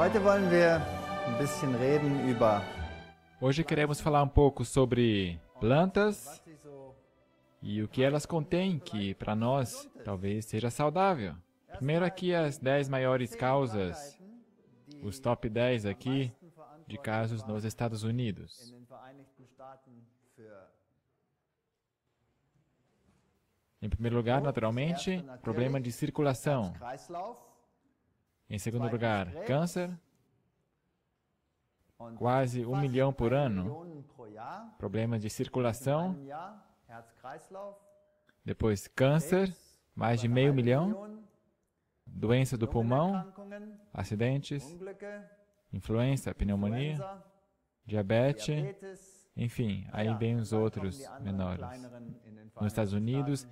Heute wollen wir ein bisschen reden über Hoje queremos falar um pouco sobre plantas e o que elas contêm, que para nós talvez seja saudável. Primeiro aqui as 10 maiores causas, os top 10 aqui de casos nos Estados Unidos. Em primeiro lugar, naturalmente, problema de circulação. Em segundo lugar, câncer, quase 1 milhão por ano, problemas de circulação. Depois, câncer, mais de meio milhão, doença do pulmão, acidentes, influenza, pneumonia, diabetes, enfim, aí vem os outros menores. Nos Estados Unidos,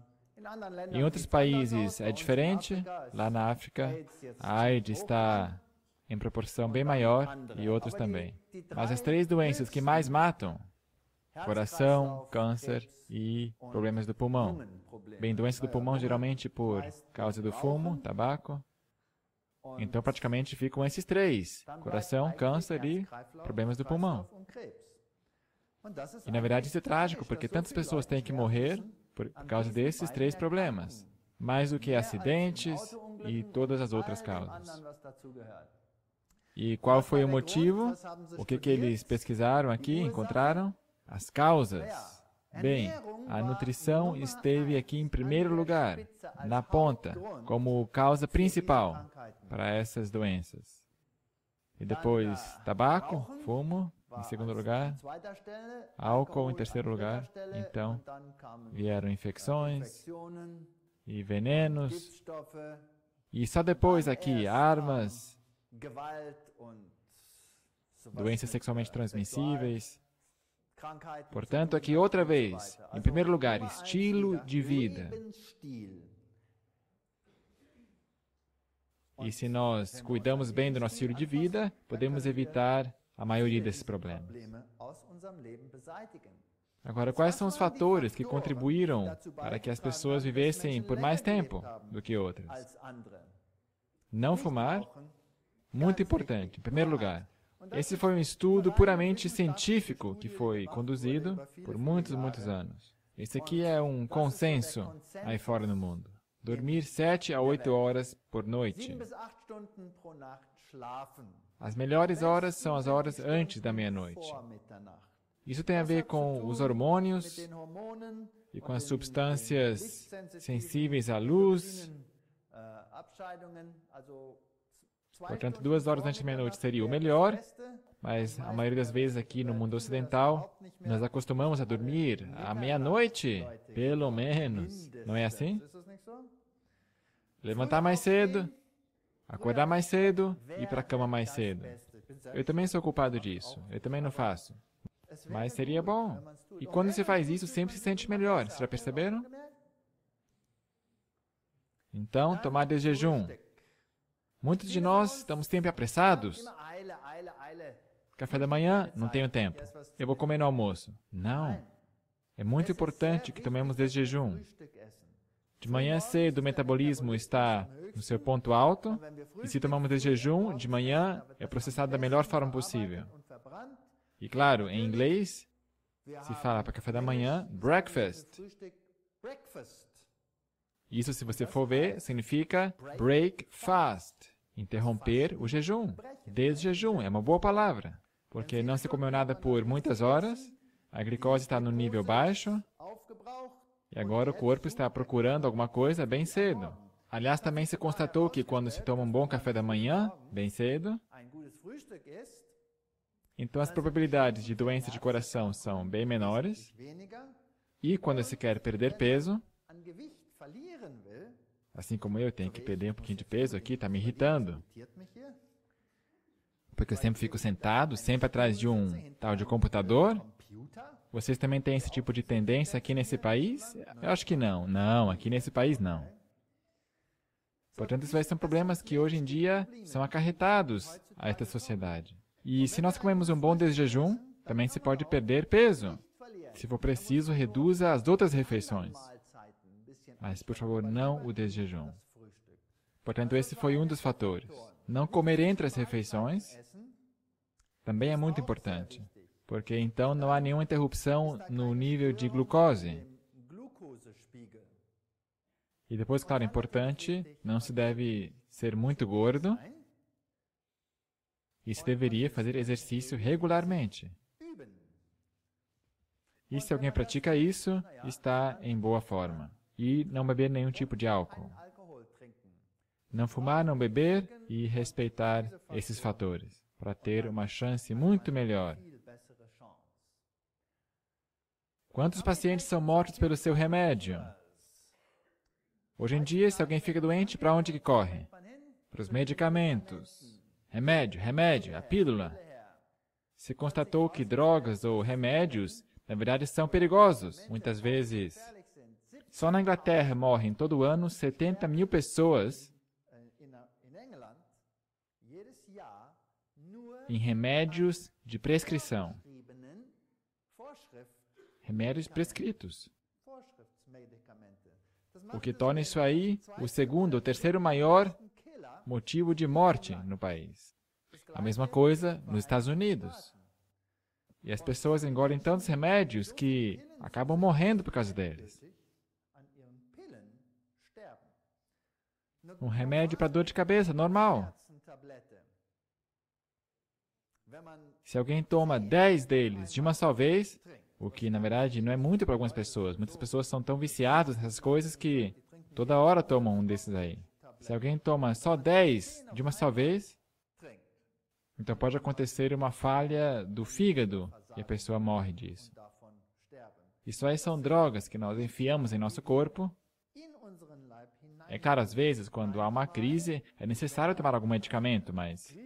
em outros países é diferente. Lá na África, a AIDS está em proporção bem maior e outros também. Mas as 3 doenças que mais matam, coração, câncer e problemas do pulmão. Bem, doença do pulmão geralmente por causa do fumo, tabaco. Então praticamente ficam esses 3, coração, câncer e problemas do pulmão. E na verdade isso é trágico, porque tantas pessoas têm que morrer por causa desses 3 problemas, mais do que acidentes e todas as outras causas. E qual foi o motivo? O que eles pesquisaram aqui, encontraram? As causas. Bem, a nutrição esteve aqui em primeiro lugar, na ponta, como causa principal para essas doenças. E depois, tabaco, fumo, em segundo lugar, álcool em terceiro lugar. Então, vieram infecções e venenos. E só depois aqui, armas, doenças sexualmente transmissíveis. Portanto, aqui outra vez, em primeiro lugar, estilo de vida. E se nós cuidamos bem do nosso estilo de vida, podemos evitar a maioria desses problemas. Agora, quais são os fatores que contribuíram para que as pessoas vivessem por mais tempo do que outras? Não fumar, muito importante, em primeiro lugar. Esse foi um estudo puramente científico que foi conduzido por muitos anos. Esse aqui é um consenso aí fora no mundo. Dormir 7 a 8 horas por noite. As melhores horas são as horas antes da meia-noite. Isso tem a ver com os hormônios e com as substâncias sensíveis à luz. Portanto, 2 horas antes da meia-noite seria o melhor, mas a maioria das vezes aqui no mundo ocidental, nós acostumamos a dormir à meia-noite, pelo menos. Não é assim? Levantar mais cedo, acordar mais cedo e ir para a cama mais cedo. Eu também sou culpado disso, eu também não faço. Mas seria bom. E quando se faz isso, sempre se sente melhor. Vocês já perceberam? Então, tomar de jejum. Muitos de nós estamos sempre apressados. Café da manhã, não tenho tempo. Eu vou comer no almoço. Não. É muito importante que tomemos de jejum. De manhã cedo, o metabolismo está no seu ponto alto, e se tomamos de jejum, de manhã é processado da melhor forma possível. E claro, em inglês, se fala para café da manhã, breakfast. Isso, se você for ver, significa break fast, interromper o jejum. Desjejum é uma boa palavra, porque não se comeu nada por muitas horas, a glicose está no nível baixo, e agora o corpo está procurando alguma coisa bem cedo. Aliás, também se constatou que quando se toma um bom café da manhã, bem cedo, então as probabilidades de doença de coração são bem menores. E quando se quer perder peso, assim como eu tenho que perder um pouquinho de peso aqui, está me irritando. Porque eu sempre fico sentado, sempre atrás de um tal de computador. Vocês também têm esse tipo de tendência aqui nesse país? Eu acho que não. Não, aqui nesse país não. Portanto, esses são problemas que hoje em dia são acarretados a esta sociedade. E se nós comemos um bom desjejum, também se pode perder peso. Se for preciso, reduza as outras refeições. Mas, por favor, não o desjejum. Portanto, esse foi um dos fatores. Não comer entre as refeições também é muito importante, porque então não há nenhuma interrupção no nível de glucose. E depois, claro, é importante, não se deve ser muito gordo e se deveria fazer exercício regularmente. E se alguém pratica isso, está em boa forma. E não beber nenhum tipo de álcool. Não fumar, não beber e respeitar esses fatores, para ter uma chance muito melhor. Quantos pacientes são mortos pelo seu remédio? Hoje em dia, se alguém fica doente, para onde que corre? Para os medicamentos. Remédio, remédio, a pílula. Se constatou que drogas ou remédios, na verdade, são perigosos. Muitas vezes, só na Inglaterra morrem todo ano 70 mil pessoas em remédios de prescrição. Remédios prescritos. O que torna isso aí o segundo ou terceiro maior motivo de morte no país. A mesma coisa nos Estados Unidos. E as pessoas engolem tantos remédios que acabam morrendo por causa deles. Um remédio para dor de cabeça, normal. Se alguém toma 10 deles de uma só vez, o que na verdade não é muito para algumas pessoas. Muitas pessoas são tão viciadas nessas coisas que toda hora tomam um desses aí. Se alguém toma só 10 de uma só vez, então pode acontecer uma falha do fígado e a pessoa morre disso. Isso aí são drogas que nós enfiamos em nosso corpo. É claro, às vezes, quando há uma crise, é necessário tomar algum medicamento, mas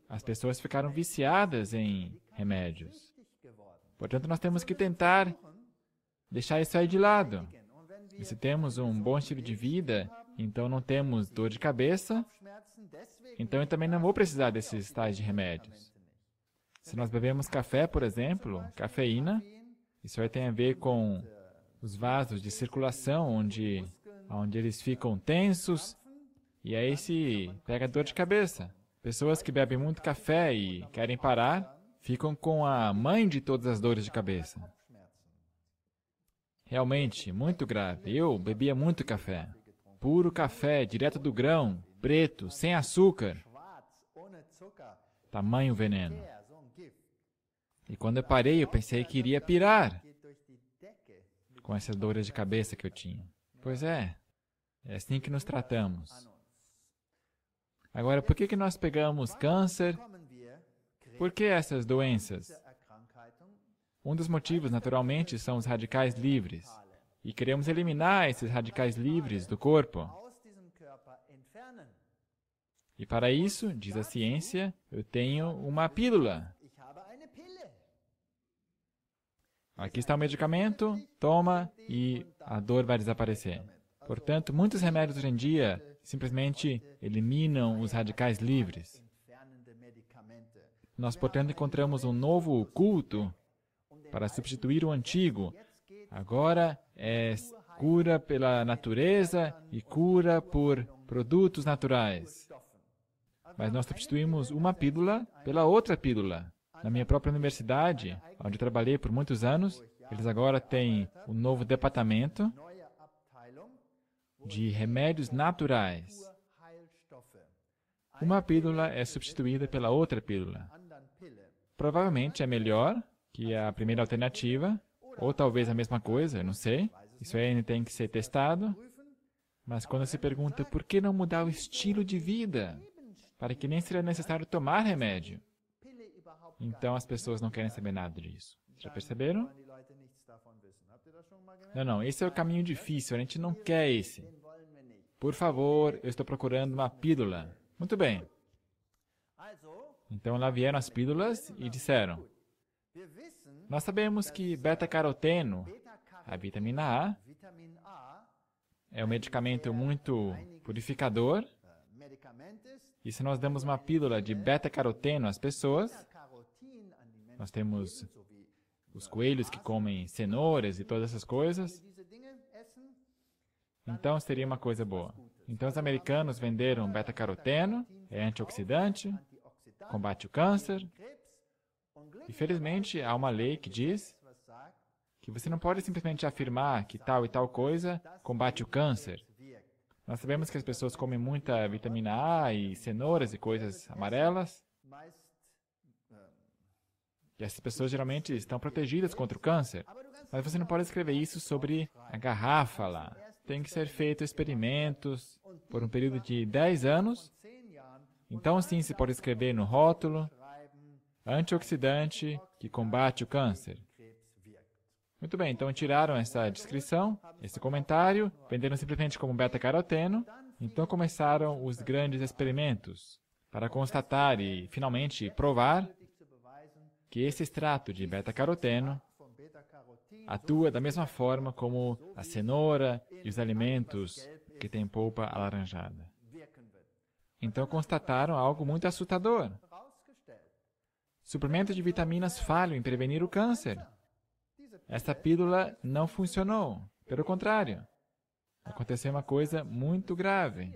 as pessoas ficaram viciadas em remédios. Portanto, nós temos que tentar deixar isso aí de lado. E se temos um bom estilo de vida, então não temos dor de cabeça, então eu também não vou precisar desses tais de remédios. Se nós bebemos café, por exemplo, cafeína, isso aí tem a ver com os vasos de circulação, onde eles ficam tensos, e aí se pega dor de cabeça. Pessoas que bebem muito café e querem parar, ficam com a mãe de todas as dores de cabeça. Realmente, muito grave. Eu bebia muito café. Puro café, direto do grão, preto, sem açúcar. Tamanho veneno. E quando eu parei, eu pensei que iria pirar com essas dores de cabeça que eu tinha. Pois é assim que nos tratamos. Agora, por que nós pegamos câncer? Por que essas doenças? Um dos motivos, naturalmente, são os radicais livres. E queremos eliminar esses radicais livres do corpo. E para isso, diz a ciência, eu tenho uma pílula. Aqui está o medicamento, toma e a dor vai desaparecer. Portanto, muitos remédios hoje em dia simplesmente eliminam os radicais livres. Nós, portanto, encontramos um novo culto para substituir o antigo. Agora é cura pela natureza e cura por produtos naturais. Mas nós substituímos uma pílula pela outra pílula. Na minha própria universidade, onde eu trabalhei por muitos anos, eles agora têm um novo departamento de remédios naturais. Uma pílula é substituída pela outra pílula. Provavelmente é melhor que a primeira alternativa, ou talvez a mesma coisa, eu não sei. Isso aí ainda tem que ser testado. Mas quando se pergunta por que não mudar o estilo de vida, para que nem seria necessário tomar remédio, então as pessoas não querem saber nada disso. Já perceberam? Não, esse é o caminho difícil, a gente não quer esse. Por favor, eu estou procurando uma pílula. Muito bem. Então lá vieram as pílulas e disseram: nós sabemos que beta-caroteno, a vitamina A, é um medicamento muito purificador. E se nós damos uma pílula de beta-caroteno às pessoas, nós temos os coelhos que comem cenouras e todas essas coisas, então seria uma coisa boa. Então, os americanos venderam beta-caroteno, é antioxidante, combate o câncer. E, felizmente, há uma lei que diz que você não pode simplesmente afirmar que tal e tal coisa combate o câncer. Nós sabemos que as pessoas comem muita vitamina A e cenouras e coisas amarelas. E essas pessoas geralmente estão protegidas contra o câncer. Mas você não pode escrever isso sobre a garrafa lá. Tem que ser feito experimentos por um período de 10 anos. Então, sim, se pode escrever no rótulo, antioxidante que combate o câncer. Muito bem, então tiraram essa descrição, esse comentário, venderam simplesmente como beta-caroteno. Então começaram os grandes experimentos para constatar e, finalmente, provar que esse extrato de beta-caroteno atua da mesma forma como a cenoura e os alimentos que têm polpa alaranjada. Então constataram algo muito assustador. Suplementos de vitaminas falham em prevenir o câncer. Essa pílula não funcionou. Pelo contrário, aconteceu uma coisa muito grave.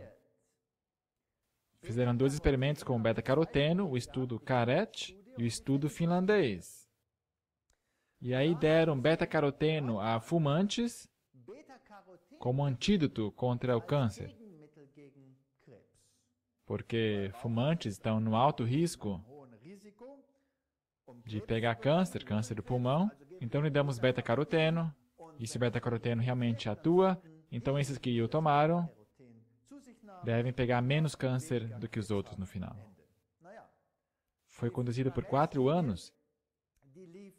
Fizeram 2 experimentos com beta-caroteno, o estudo CARET e o estudo finlandês. E aí deram beta-caroteno a fumantes como antídoto contra o câncer. Porque fumantes estão no alto risco de pegar câncer, câncer do pulmão. Então, lhe damos beta-caroteno, e se o beta-caroteno realmente atua, então esses que o tomaram devem pegar menos câncer do que os outros no final. Foi conduzido por 4 anos,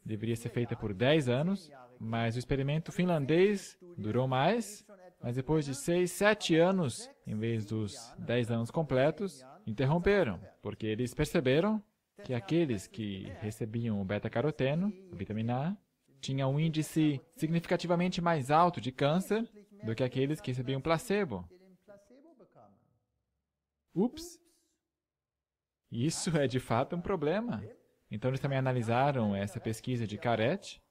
deveria ser feita por 10 anos, mas o experimento finlandês durou mais, mas depois de 6, 7 anos, em vez dos 10 anos completos, interromperam, porque eles perceberam que aqueles que recebiam o beta-caroteno, a vitamina A, tinham um índice significativamente mais alto de câncer do que aqueles que recebiam placebo. Ups! Isso é de fato um problema. Então eles também analisaram essa pesquisa de CARET.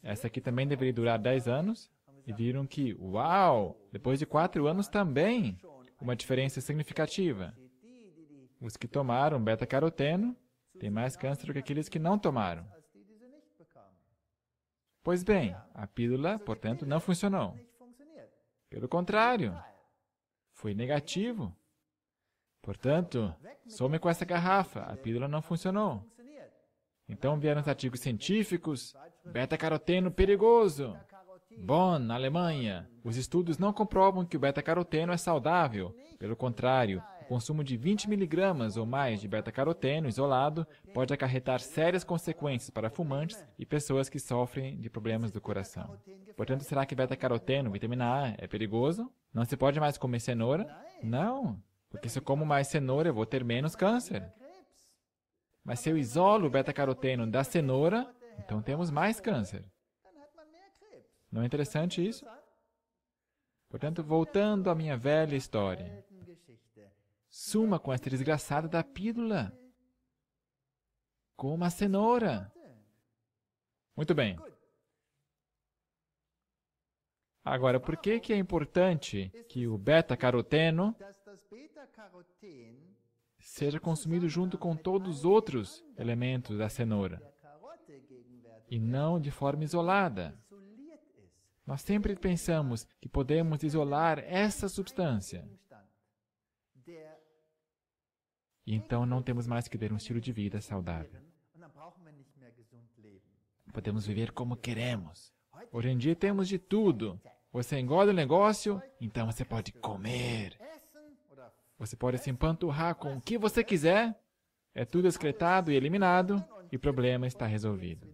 Essa aqui também deveria durar 10 anos. E viram que, uau! Depois de 4 anos também, uma diferença significativa. Os que tomaram beta-caroteno têm mais câncer do que aqueles que não tomaram. Pois bem, a pílula, portanto, não funcionou. Pelo contrário, foi negativo. Portanto, some com essa garrafa, a pílula não funcionou. Então vieram os artigos científicos, beta-caroteno perigoso. Bonn, na Alemanha, os estudos não comprovam que o beta-caroteno é saudável. Pelo contrário, o consumo de 20 mg ou mais de beta-caroteno isolado pode acarretar sérias consequências para fumantes e pessoas que sofrem de problemas do coração. Portanto, será que beta-caroteno, vitamina A, é perigoso? Não se pode mais comer cenoura? Não, porque se eu como mais cenoura, eu vou ter menos câncer. Mas se eu isolo o beta-caroteno da cenoura, então temos mais câncer. Não é interessante isso? Portanto, voltando à minha velha história. Suma com essa desgraçada da pílula. Coma a cenoura. Muito bem. Agora, por que é importante que o beta-caroteno seja consumido junto com todos os outros elementos da cenoura e não de forma isolada? Nós sempre pensamos que podemos isolar essa substância. E então não temos mais que ter um estilo de vida saudável. Podemos viver como queremos. Hoje em dia temos de tudo. Você engorda o negócio, então você pode comer. Você pode se empanturrar com o que você quiser. É tudo excretado e eliminado, e o problema está resolvido.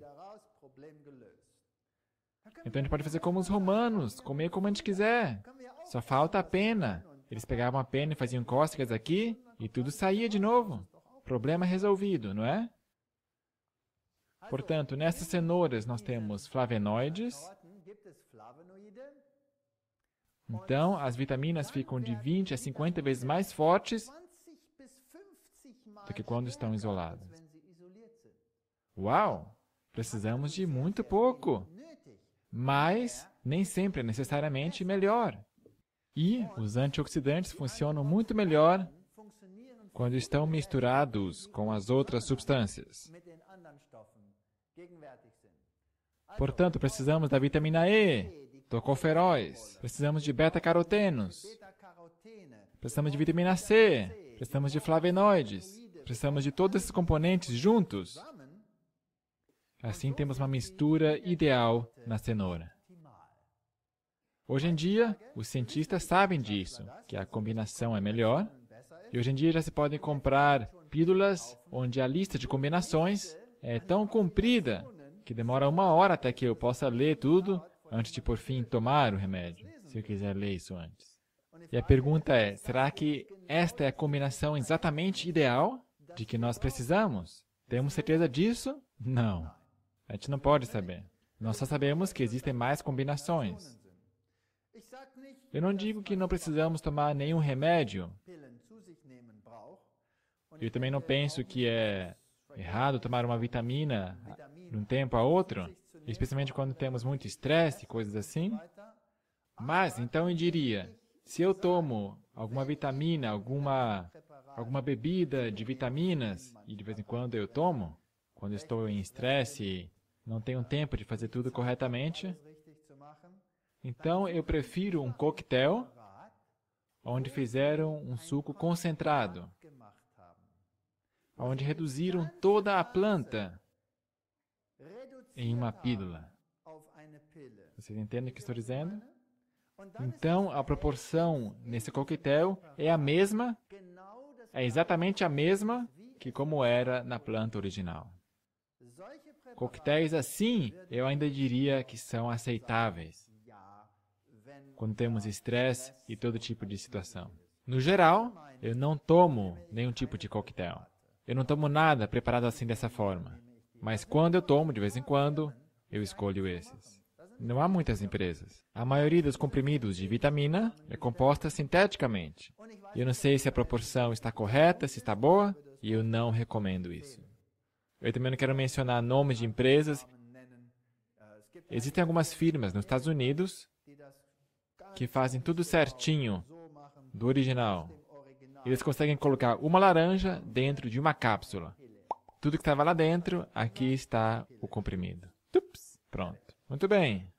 Então a gente pode fazer como os romanos, comer como a gente quiser. Só falta a pena. Eles pegavam a pena e faziam cócegas aqui, e tudo saía de novo. Problema resolvido, não é? Portanto, nessas cenouras nós temos flavonoides. Então, as vitaminas ficam de 20 a 50 vezes mais fortes do que quando estão isoladas. Uau! Precisamos de muito pouco. Mas nem sempre é necessariamente melhor. E os antioxidantes funcionam muito melhor quando estão misturados com as outras substâncias. Portanto, precisamos da vitamina E, tocoferóis, precisamos de beta-carotenos, precisamos de vitamina C, precisamos de flavonoides, precisamos de todos esses componentes juntos. Assim temos uma mistura ideal na cenoura. Hoje em dia, os cientistas sabem disso, que a combinação é melhor. E hoje em dia já se podem comprar pílulas onde a lista de combinações é tão comprida que demora 1 hora até que eu possa ler tudo antes de, por fim, tomar o remédio, se eu quiser ler isso antes. E a pergunta é, será que esta é a combinação exatamente ideal de que nós precisamos? Temos certeza disso? Não. A gente não pode saber. Nós só sabemos que existem mais combinações. Eu não digo que não precisamos tomar nenhum remédio. Eu também não penso que é errado tomar uma vitamina de um tempo a outro, especialmente quando temos muito estresse e coisas assim. Mas, então eu diria, se eu tomo alguma vitamina, alguma bebida de vitaminas, e de vez em quando eu tomo, quando estou em estresse e não tenho tempo de fazer tudo corretamente, então eu prefiro um coquetel onde fizeram um suco concentrado, onde reduziram toda a planta em uma pílula. Vocês entendem o que estou dizendo? Então, a proporção nesse coquetel é a mesma, é exatamente a mesma que como era na planta original. Coquetéis assim, eu ainda diria que são aceitáveis quando temos estresse e todo tipo de situação. No geral, eu não tomo nenhum tipo de coquetel. Eu não tomo nada preparado assim dessa forma. Mas quando eu tomo, de vez em quando, eu escolho esses. Não há muitas empresas. A maioria dos comprimidos de vitamina é composta sinteticamente. Eu não sei se a proporção está correta, se está boa, e eu não recomendo isso. Eu também não quero mencionar nomes de empresas. Existem algumas firmas nos Estados Unidos que fazem tudo certinho do original. Eles conseguem colocar uma laranja dentro de uma cápsula. Tudo que estava lá dentro, aqui está o comprimido. Ups, pronto. Muito bem.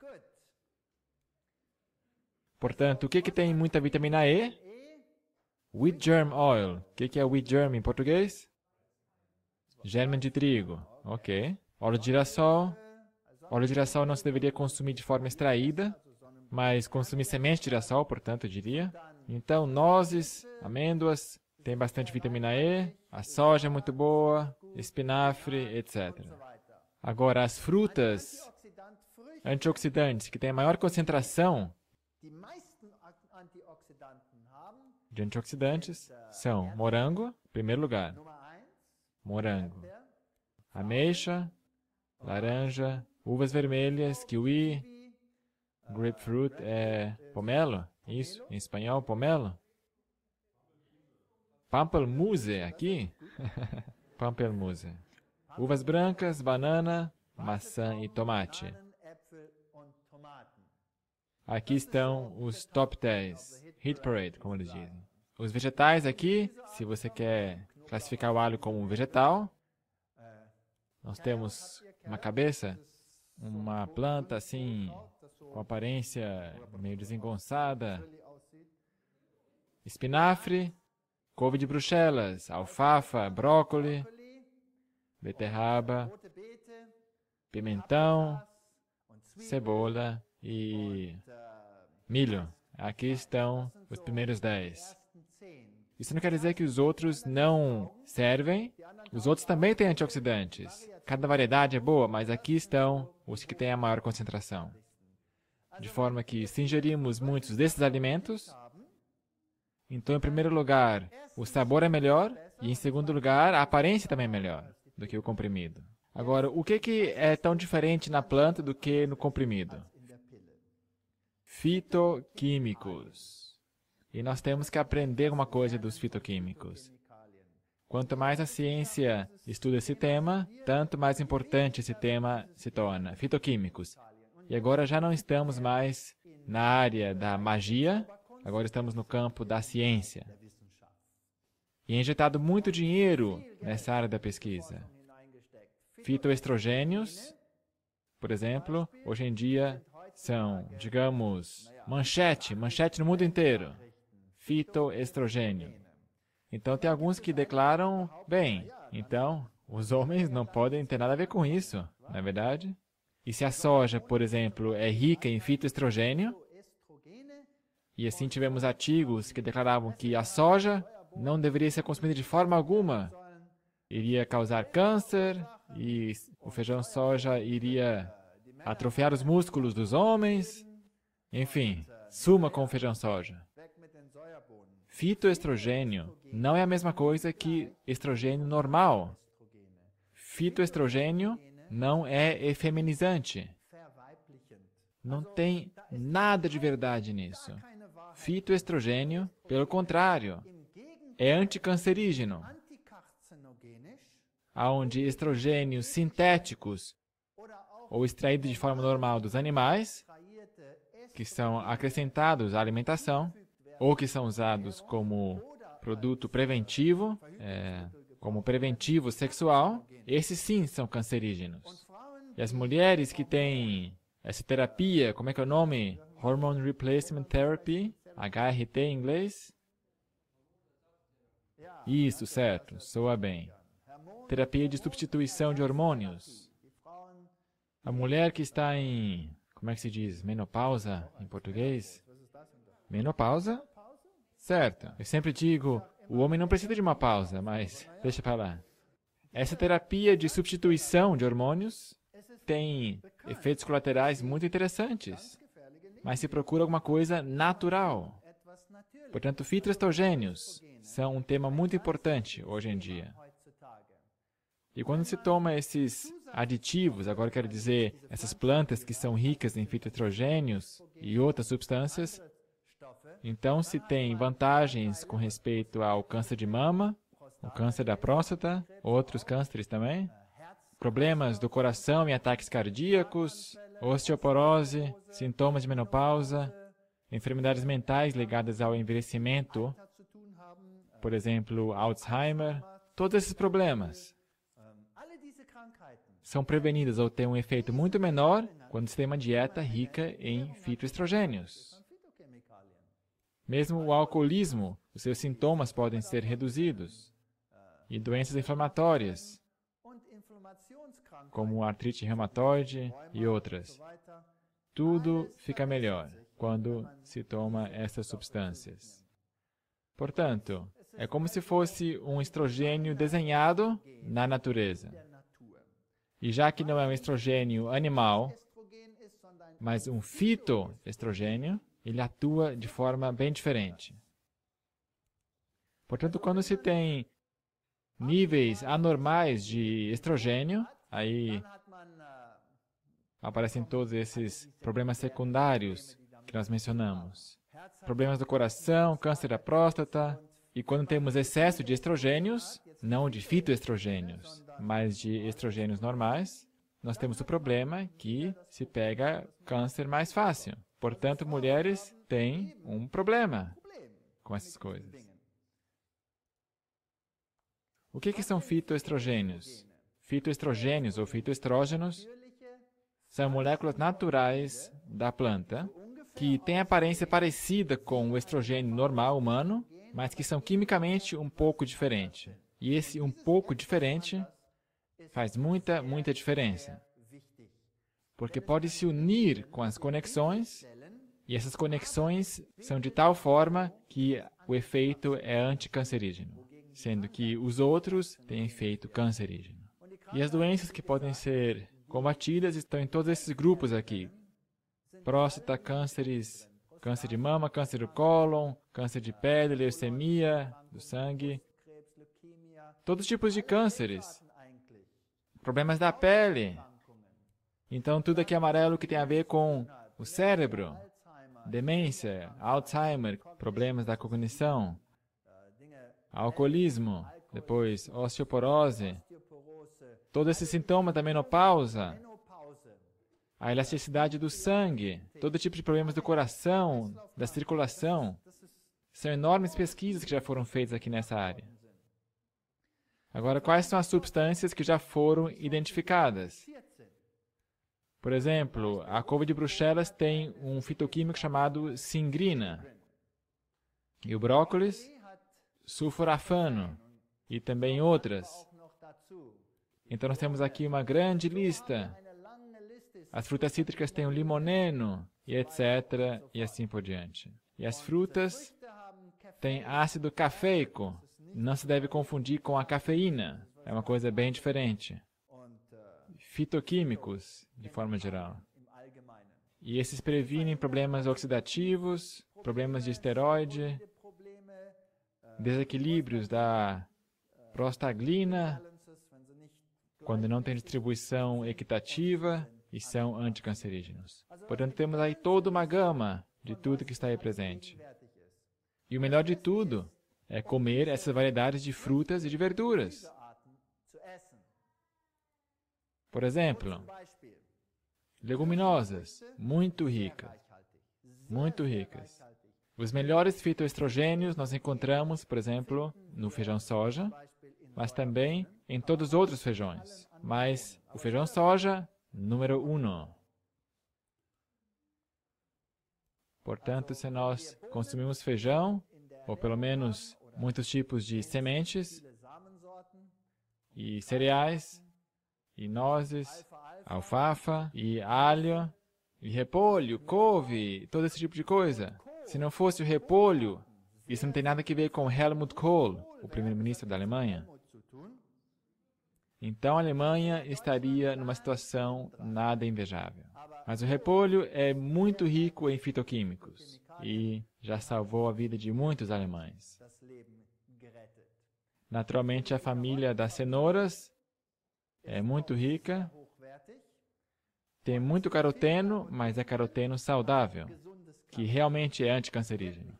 Portanto, o que tem muita vitamina E? Wheat germ oil. O que é wheat germ em português? Germe de trigo. Ok. Óleo de girassol. Óleo de girassol não se deveria consumir de forma extraída, mas consumir semente de girassol, portanto, eu diria. Então, nozes, amêndoas, tem bastante vitamina E, a soja é muito boa, espinafre, etc. Agora, as frutas antioxidantes que têm a maior concentração de antioxidantes são morango, em primeiro lugar. Morango. Ameixa, laranja, uvas vermelhas, kiwi, grapefruit é pomelo? Isso, em espanhol, pomelo? Pampelmuse aqui? Pampelmuse. Uvas brancas, banana, maçã e tomate. Aqui estão os top 10, hit parade, como eles dizem. Os vegetais aqui, se você quer classificar o alho como um vegetal, nós temos uma cabeça, uma planta assim, com aparência meio desengonçada, espinafre, couve de Bruxelas, alfafa, brócoli, beterraba, pimentão, cebola e milho. Aqui estão os primeiros 10. Isso não quer dizer que os outros não servem. Os outros também têm antioxidantes. Cada variedade é boa, mas aqui estão os que têm a maior concentração. De forma que, se ingerirmos muitos desses alimentos, então, em primeiro lugar, o sabor é melhor e, em segundo lugar, a aparência também é melhor do que o comprimido. Agora, o que é tão diferente na planta do que no comprimido? Fitoquímicos. E nós temos que aprender alguma coisa dos fitoquímicos. Quanto mais a ciência estuda esse tema, tanto mais importante esse tema se torna. Fitoquímicos. E agora já não estamos mais na área da magia, Agora estamos no campo da ciência. E é injetado muito dinheiro nessa área da pesquisa. Fitoestrogênios, por exemplo, hoje em dia são, digamos, manchete no mundo inteiro. Fitoestrogênio. Então, tem alguns que declaram, bem, então, os homens não podem ter nada a ver com isso, não é verdade? E se a soja, por exemplo, é rica em fitoestrogênio, e assim tivemos artigos que declaravam que a soja não deveria ser consumida de forma alguma, iria causar câncer, e o feijão soja iria atrofiar os músculos dos homens, enfim, suma com o feijão soja. Fitoestrogênio não é a mesma coisa que estrogênio normal. Fitoestrogênio não é efeminizante. Não tem nada de verdade nisso. Fitoestrogênio, pelo contrário, é anticancerígeno, onde estrogênios sintéticos ou extraídos de forma normal dos animais, que são acrescentados à alimentação, ou que são usados como produto preventivo, como preventivo sexual, esses sim são cancerígenos. E as mulheres que têm essa terapia, como é que é o nome? Hormone Replacement Therapy, HRT em inglês? Isso, certo, soa bem. Terapia de substituição de hormônios. A mulher que está em, como é que se diz, menopausa em português? Menopausa? Certo. Eu sempre digo, o homem não precisa de uma pausa, mas deixa para lá. Essa terapia de substituição de hormônios tem efeitos colaterais muito interessantes, mas se procura alguma coisa natural. Portanto, fitoestrogênios são um tema muito importante hoje em dia. E quando se toma esses aditivos, agora quero dizer, essas plantas que são ricas em fitoestrogênios e outras substâncias, então se tem vantagens com respeito ao câncer de mama, o câncer da próstata, outros cânceres também, problemas do coração e ataques cardíacos, osteoporose, sintomas de menopausa, enfermidades mentais ligadas ao envelhecimento, por exemplo, Alzheimer, todos esses problemas são prevenidos ou têm um efeito muito menor quando se tem uma dieta rica em fitoestrogênios. Mesmo o alcoolismo, os seus sintomas podem ser reduzidos. E doenças inflamatórias, como artrite reumatoide e outras. Tudo fica melhor quando se toma essas substâncias. Portanto, é como se fosse um estrogênio desenhado na natureza. E já que não é um estrogênio animal, mas um fitoestrogênio, ele atua de forma bem diferente. Portanto, quando se tem níveis anormais de estrogênio, aí aparecem todos esses problemas secundários que nós mencionamos. Problemas do coração, câncer da próstata. E quando temos excesso de estrogênios, não de fitoestrogênios, mas de estrogênios normais, nós temos o problema que se pega câncer mais fácil. Portanto, mulheres têm um problema com essas coisas. O que são fitoestrogênios? Fitoestrogênios ou fitoestrógenos são moléculas naturais da planta que têm aparência parecida com o estrogênio normal humano, mas que são quimicamente um pouco diferentes. E esse um pouco diferente faz muita diferença. Porque pode se unir com as conexões, e essas conexões são de tal forma que o efeito é anticancerígeno, sendo que os outros têm efeito cancerígeno. E as doenças que podem ser combatidas estão em todos esses grupos aqui. Próstata, cânceres, câncer de mama, câncer do cólon, câncer de pele, leucemia, do sangue, todos os tipos de cânceres, problemas da pele. Então, tudo aqui amarelo que tem a ver com o cérebro, demência, Alzheimer, problemas da cognição, alcoolismo, depois osteoporose, todos esses sintomas da menopausa, a elasticidade do sangue, todo tipo de problemas do coração, da circulação, São enormes pesquisas que já foram feitas aqui nessa área. Agora, quais são as substâncias que já foram identificadas? Por exemplo, a couve de Bruxelas tem um fitoquímico chamado singrina. E o brócolis, sulforafano. E também outras. Então, nós temos aqui uma grande lista. As frutas cítricas têm o limoneno, e etc., e assim por diante. E as frutas têm ácido cafeico. Não se deve confundir com a cafeína. É uma coisa bem diferente. Fitoquímicos, de forma geral. E esses previnem problemas oxidativos, problemas de esteroide, desequilíbrios da prostaglina, quando não tem distribuição equitativa, e são anticancerígenos. Portanto, temos aí toda uma gama de tudo que está aí presente. E o melhor de tudo é comer essas variedades de frutas e de verduras. Por exemplo, leguminosas, muito ricas. Muito ricas. Os melhores fitoestrogênios nós encontramos, por exemplo, no feijão soja, mas também em todos os outros feijões. Mas o feijão soja, número 1. Portanto, se nós consumimos feijão, ou pelo menos muitos tipos de sementes, e cereais, e nozes, alfafa, e alho, e repolho, couve, todo esse tipo de coisa. Se não fosse o repolho, isso não tem nada a ver com Helmut Kohl, o primeiro-ministro da Alemanha. Então a Alemanha estaria numa situação nada invejável. Mas o repolho é muito rico em fitoquímicos e já salvou a vida de muitos alemães. Naturalmente, a família das cenouras é muito rica, tem muito caroteno, mas é caroteno saudável, que realmente é anticancerígeno,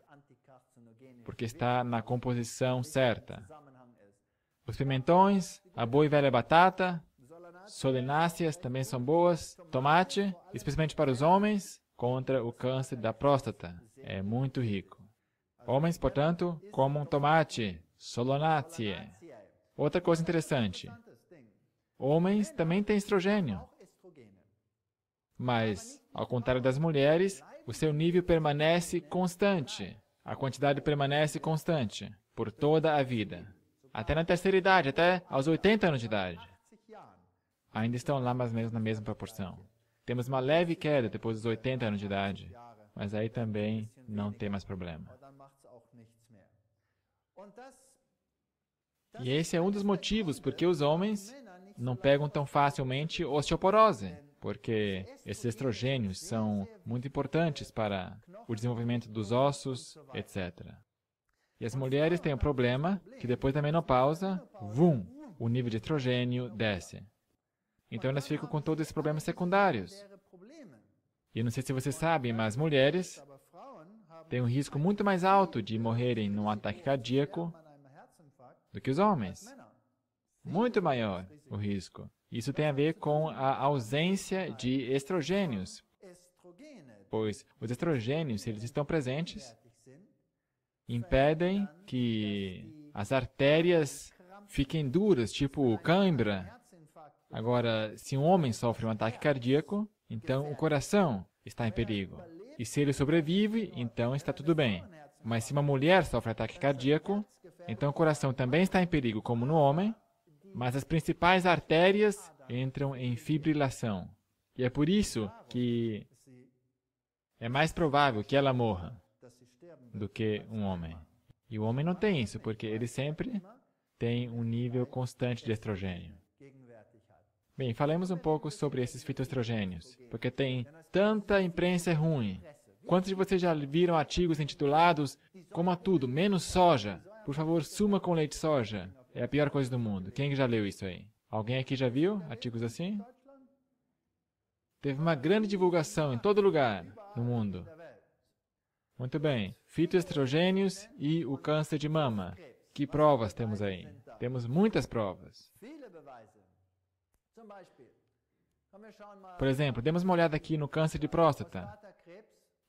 porque está na composição certa. Os pimentões, a boa e velha batata, solenáceas também são boas, tomate, especialmente para os homens, contra o câncer da próstata, é muito rico. Homens, portanto, comam tomate, solonácea. Outra coisa interessante, homens também têm estrogênio, mas, ao contrário das mulheres, o seu nível permanece constante, a quantidade permanece constante por toda a vida. Até na terceira idade, até aos 80 anos de idade. Ainda estão lá mais ou menos na mesma proporção. Temos uma leve queda depois dos 80 anos de idade, mas aí também não tem mais problema. E esse é um dos motivos porque os homens não pegam tão facilmente osteoporose, porque esses estrogênios são muito importantes para o desenvolvimento dos ossos, etc. E as mulheres têm um problema que depois da menopausa, o nível de estrogênio desce. Então elas ficam com todos esses problemas secundários. E eu não sei se vocês sabem, mas mulheres têm um risco muito mais alto de morrerem num ataque cardíaco do que os homens. Muito maior o risco. Isso tem a ver com a ausência de estrogênios, pois os estrogênios, se eles estão presentes, impedem que as artérias fiquem duras, tipo cãibra. Agora, se um homem sofre um ataque cardíaco, então o coração está em perigo. E se ele sobrevive, então está tudo bem. Mas se uma mulher sofre ataque cardíaco, então o coração também está em perigo, como no homem, mas as principais artérias entram em fibrilação. E é por isso que é mais provável que ela morra do que um homem. E o homem não tem isso, porque ele sempre tem um nível constante de estrogênio. Bem, falemos um pouco sobre esses fitoestrogênios, porque tem tanta imprensa ruim. Quantos de vocês já viram artigos intitulados "Coma tudo, menos soja"? Por favor, suma com leite de soja. É a pior coisa do mundo. Quem já leu isso aí? Alguém aqui já viu artigos assim? Teve uma grande divulgação em todo lugar no mundo. Muito bem. Fitoestrogênios e o câncer de mama. Que provas temos aí? Temos muitas provas. Por exemplo, demos uma olhada aqui no câncer de próstata.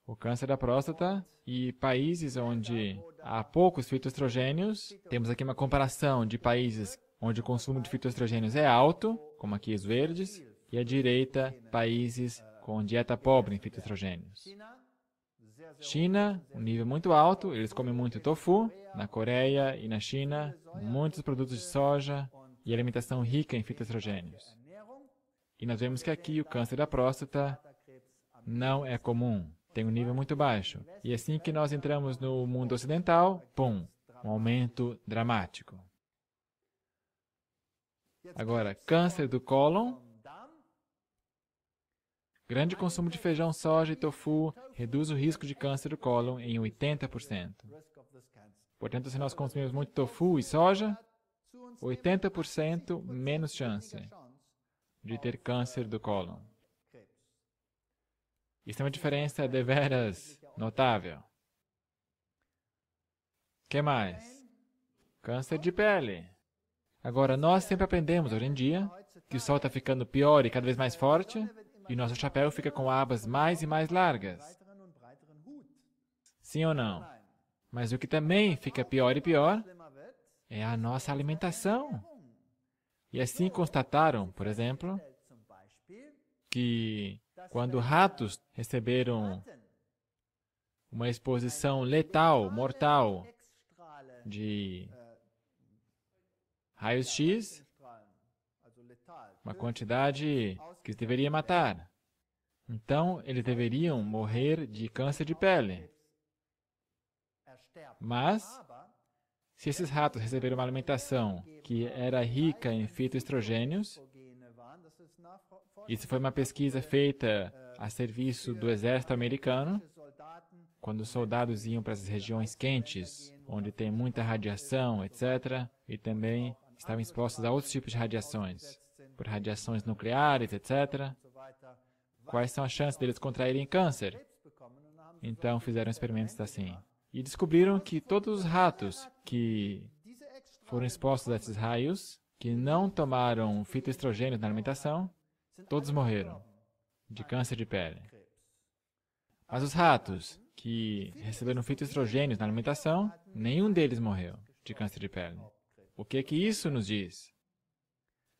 o câncer da próstata, e países onde há poucos fitoestrogênios, temos aqui uma comparação de países onde o consumo de fitoestrogênios é alto, como aqui os verdes, e à direita, países com dieta pobre em fitoestrogênios. China, um nível muito alto, eles comem muito tofu. Na Coreia e na China, muitos produtos de soja e alimentação rica em fitoestrogênios. E nós vemos que aqui o câncer da próstata não é comum, tem um nível muito baixo. E assim que nós entramos no mundo ocidental, pum, um aumento dramático. Agora, câncer do cólon. Grande consumo de feijão, soja e tofu reduz o risco de câncer do cólon em 80%. Portanto, se nós consumimos muito tofu e soja, 80% menos chance de ter câncer do cólon. Isso é uma diferença deveras notável. O que mais? Câncer de pele. Agora, nós sempre aprendemos hoje em dia que o sol está ficando pior e cada vez mais forte, e o nosso chapéu fica com abas mais e mais largas. Sim ou não? Mas o que também fica pior e pior é a nossa alimentação. E assim constataram, por exemplo, que quando ratos receberam uma exposição letal, mortal, de raios-x, uma quantidade que deveria matar. Então, eles deveriam morrer de câncer de pele. Mas, se esses ratos receberam uma alimentação que era rica em fitoestrogênios, isso foi uma pesquisa feita a serviço do exército americano, quando os soldados iam para essas regiões quentes, onde tem muita radiação, etc., e também estavam expostos a outros tipos de radiações, por radiações nucleares, etc. Quais são as chances deles contraírem câncer? Então, fizeram experimentos assim. E descobriram que todos os ratos que foram expostos a esses raios, que não tomaram fitoestrogênios na alimentação, todos morreram de câncer de pele. Mas os ratos que receberam fitoestrogênios na alimentação, nenhum deles morreu de câncer de pele. O que isso nos diz?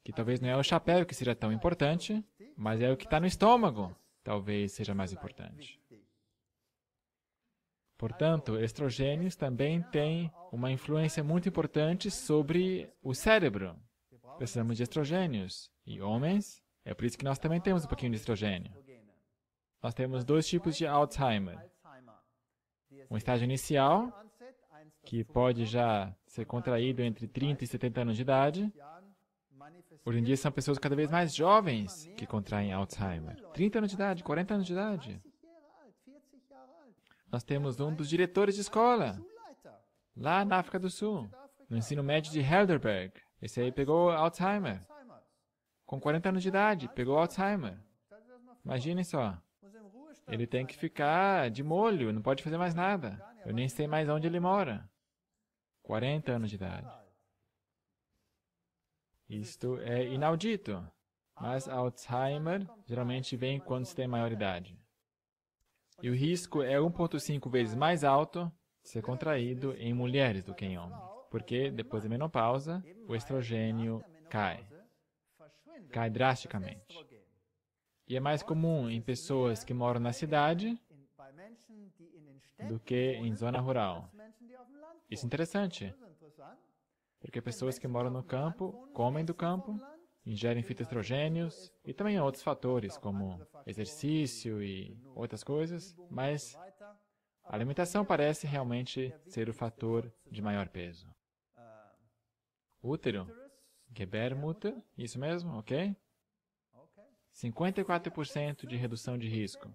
Que talvez não é o chapéu que seja tão importante, mas é o que está no estômago, talvez seja mais importante. Portanto, estrogênios também têm uma influência muito importante sobre o cérebro. Precisamos de estrogênios. E homens, é por isso que nós também temos um pouquinho de estrogênio. Nós temos dois tipos de Alzheimer. Um estágio inicial, que pode já ser contraído entre 30 e 70 anos de idade. Hoje em dia são pessoas cada vez mais jovens que contraem Alzheimer. 30 anos de idade, 40 anos de idade. Nós temos um dos diretores de escola, lá na África do Sul, no ensino médio de Heidelberg. Esse aí pegou Alzheimer. Com 40 anos de idade, pegou Alzheimer. Imaginem só. Ele tem que ficar de molho, não pode fazer mais nada. Eu nem sei mais onde ele mora. 40 anos de idade. Isto é inaudito. Mas Alzheimer geralmente vem quando se tem maior idade. E o risco é 1,5 vezes mais alto de ser contraído em mulheres do que em homens. Porque depois da menopausa, o estrogênio cai. Cai drasticamente. E é mais comum em pessoas que moram na cidade do que em zona rural. Isso é interessante, porque pessoas que moram no campo, comem do campo, ingerem fitoestrogênios e também outros fatores, como exercício e outras coisas, mas a alimentação parece realmente ser o fator de maior peso. Útero, Gebärmutter, isso mesmo, ok? 54% de redução de risco,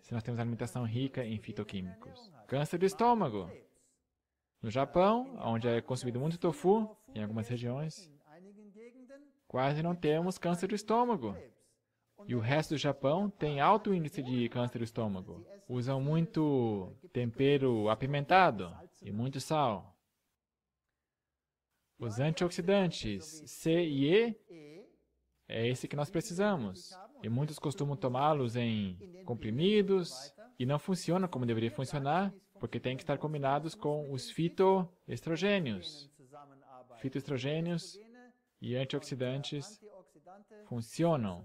se nós temos alimentação rica em fitoquímicos. Câncer do estômago. No Japão, onde é consumido muito tofu, em algumas regiões, quase não temos câncer do estômago. E o resto do Japão tem alto índice de câncer do estômago. Usam muito tempero apimentado e muito sal. Os antioxidantes C e E é esse que nós precisamos. E muitos costumam tomá-los em comprimidos e não funciona como deveria funcionar, porque tem que estar combinados com os fitoestrogênios. Fitoestrogênios e antioxidantes funcionam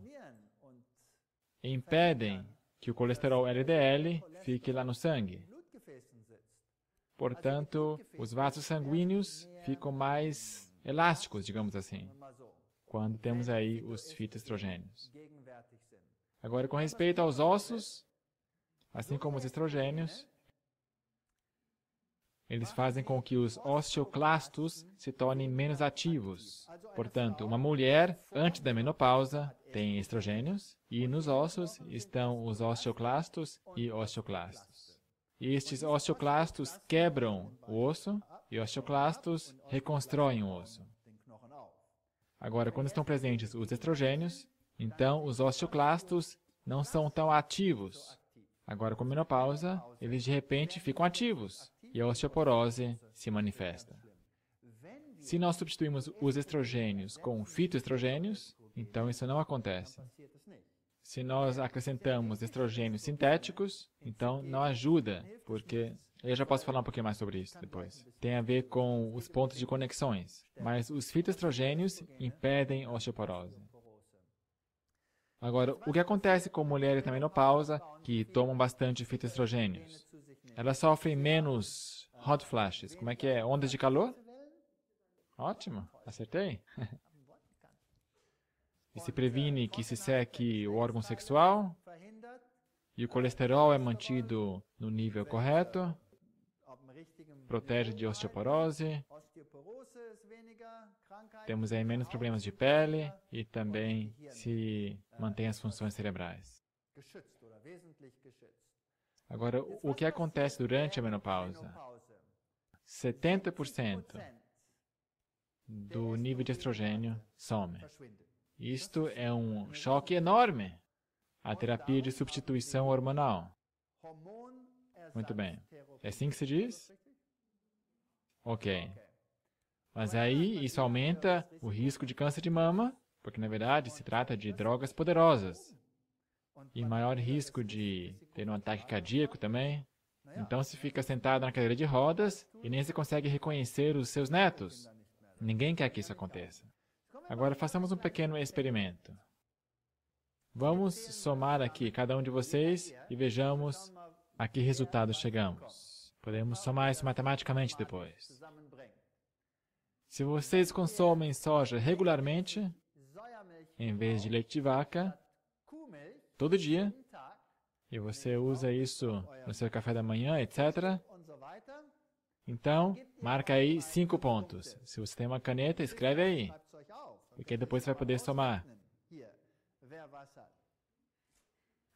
e impedem que o colesterol LDL fique lá no sangue. Portanto, os vasos sanguíneos ficam mais elásticos, digamos assim, quando temos aí os fitoestrogênios. Agora, com respeito aos ossos, assim como os estrogênios, eles fazem com que os osteoclastos se tornem menos ativos. Portanto, uma mulher, antes da menopausa, tem estrogênios, e nos ossos estão os osteoclastos e osteoclastos. E estes osteoclastos quebram o osso, e osteoclastos reconstroem o osso. Agora, quando estão presentes os estrogênios, então os osteoclastos não são tão ativos. Agora, com a menopausa, eles de repente ficam ativos e a osteoporose se manifesta. Se nós substituímos os estrogênios com fitoestrogênios, então isso não acontece. Se nós acrescentamos estrogênios sintéticos, então não ajuda, porque eu já posso falar um pouquinho mais sobre isso depois. Tem a ver com os pontos de conexões, mas os fitoestrogênios impedem a osteoporose. Agora, o que acontece com mulheres na menopausa que tomam bastante fitoestrogênios? Elas sofrem menos hot flashes. Como é que é? Ondas de calor? Ótimo, acertei. E se previne que se seque o órgão sexual, e o colesterol é mantido no nível correto, protege de osteoporose, temos aí menos problemas de pele e também se mantém as funções cerebrais. Agora, o que acontece durante a menopausa? 70% do nível de estrogênio some. Isto é um choque enorme. A terapia de substituição hormonal. Muito bem. É assim que se diz? Ok. Mas aí isso aumenta o risco de câncer de mama, porque na verdade se trata de drogas poderosas. E maior risco de ter um ataque cardíaco também. Então se fica sentado na cadeira de rodas e nem se consegue reconhecer os seus netos. Ninguém quer que isso aconteça. Agora façamos um pequeno experimento. Vamos somar aqui cada um de vocês e vejamos a que resultado chegamos. Podemos somar isso matematicamente depois. Se vocês consomem soja regularmente, em vez de leite de vaca, todo dia, e você usa isso no seu café da manhã, etc., então, marca aí 5 pontos. Se você tem uma caneta, escreve aí, porque depois você vai poder somar.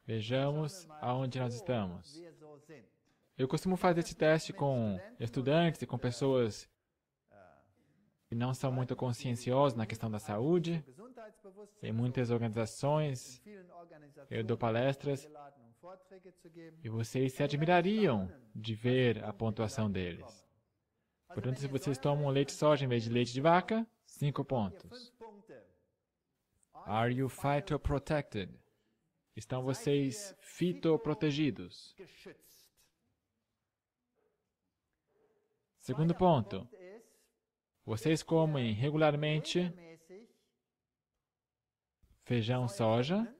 Vejamos aonde nós estamos. Eu costumo fazer esse teste com estudantes e com pessoas que não são muito conscienciosas na questão da saúde. Em muitas organizações, eu dou palestras e vocês se admirariam de ver a pontuação deles. Portanto, se vocês tomam leite de soja em vez de leite de vaca, 5 pontos. Are you phytoprotected? Estão vocês fitoprotegidos? Segundo ponto. Vocês comem regularmente feijão soja,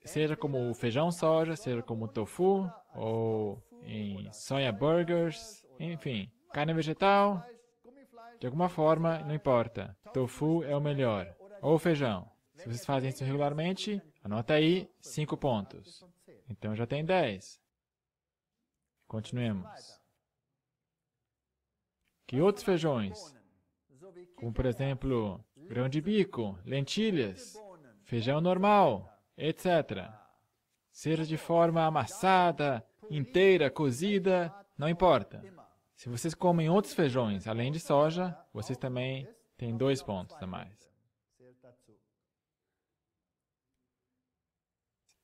seja como o feijão soja, seja como o tofu, ou em soya burgers, enfim, carne vegetal, de alguma forma, não importa. Tofu é o melhor. Ou feijão. Se vocês fazem isso regularmente, anota aí 5 pontos. Então já tem 10. Continuemos. Que outros feijões? Como, por exemplo, grão de bico, lentilhas, feijão normal, etc. Seja de forma amassada, inteira, cozida, não importa. Se vocês comem outros feijões, além de soja, vocês também têm 2 pontos a mais.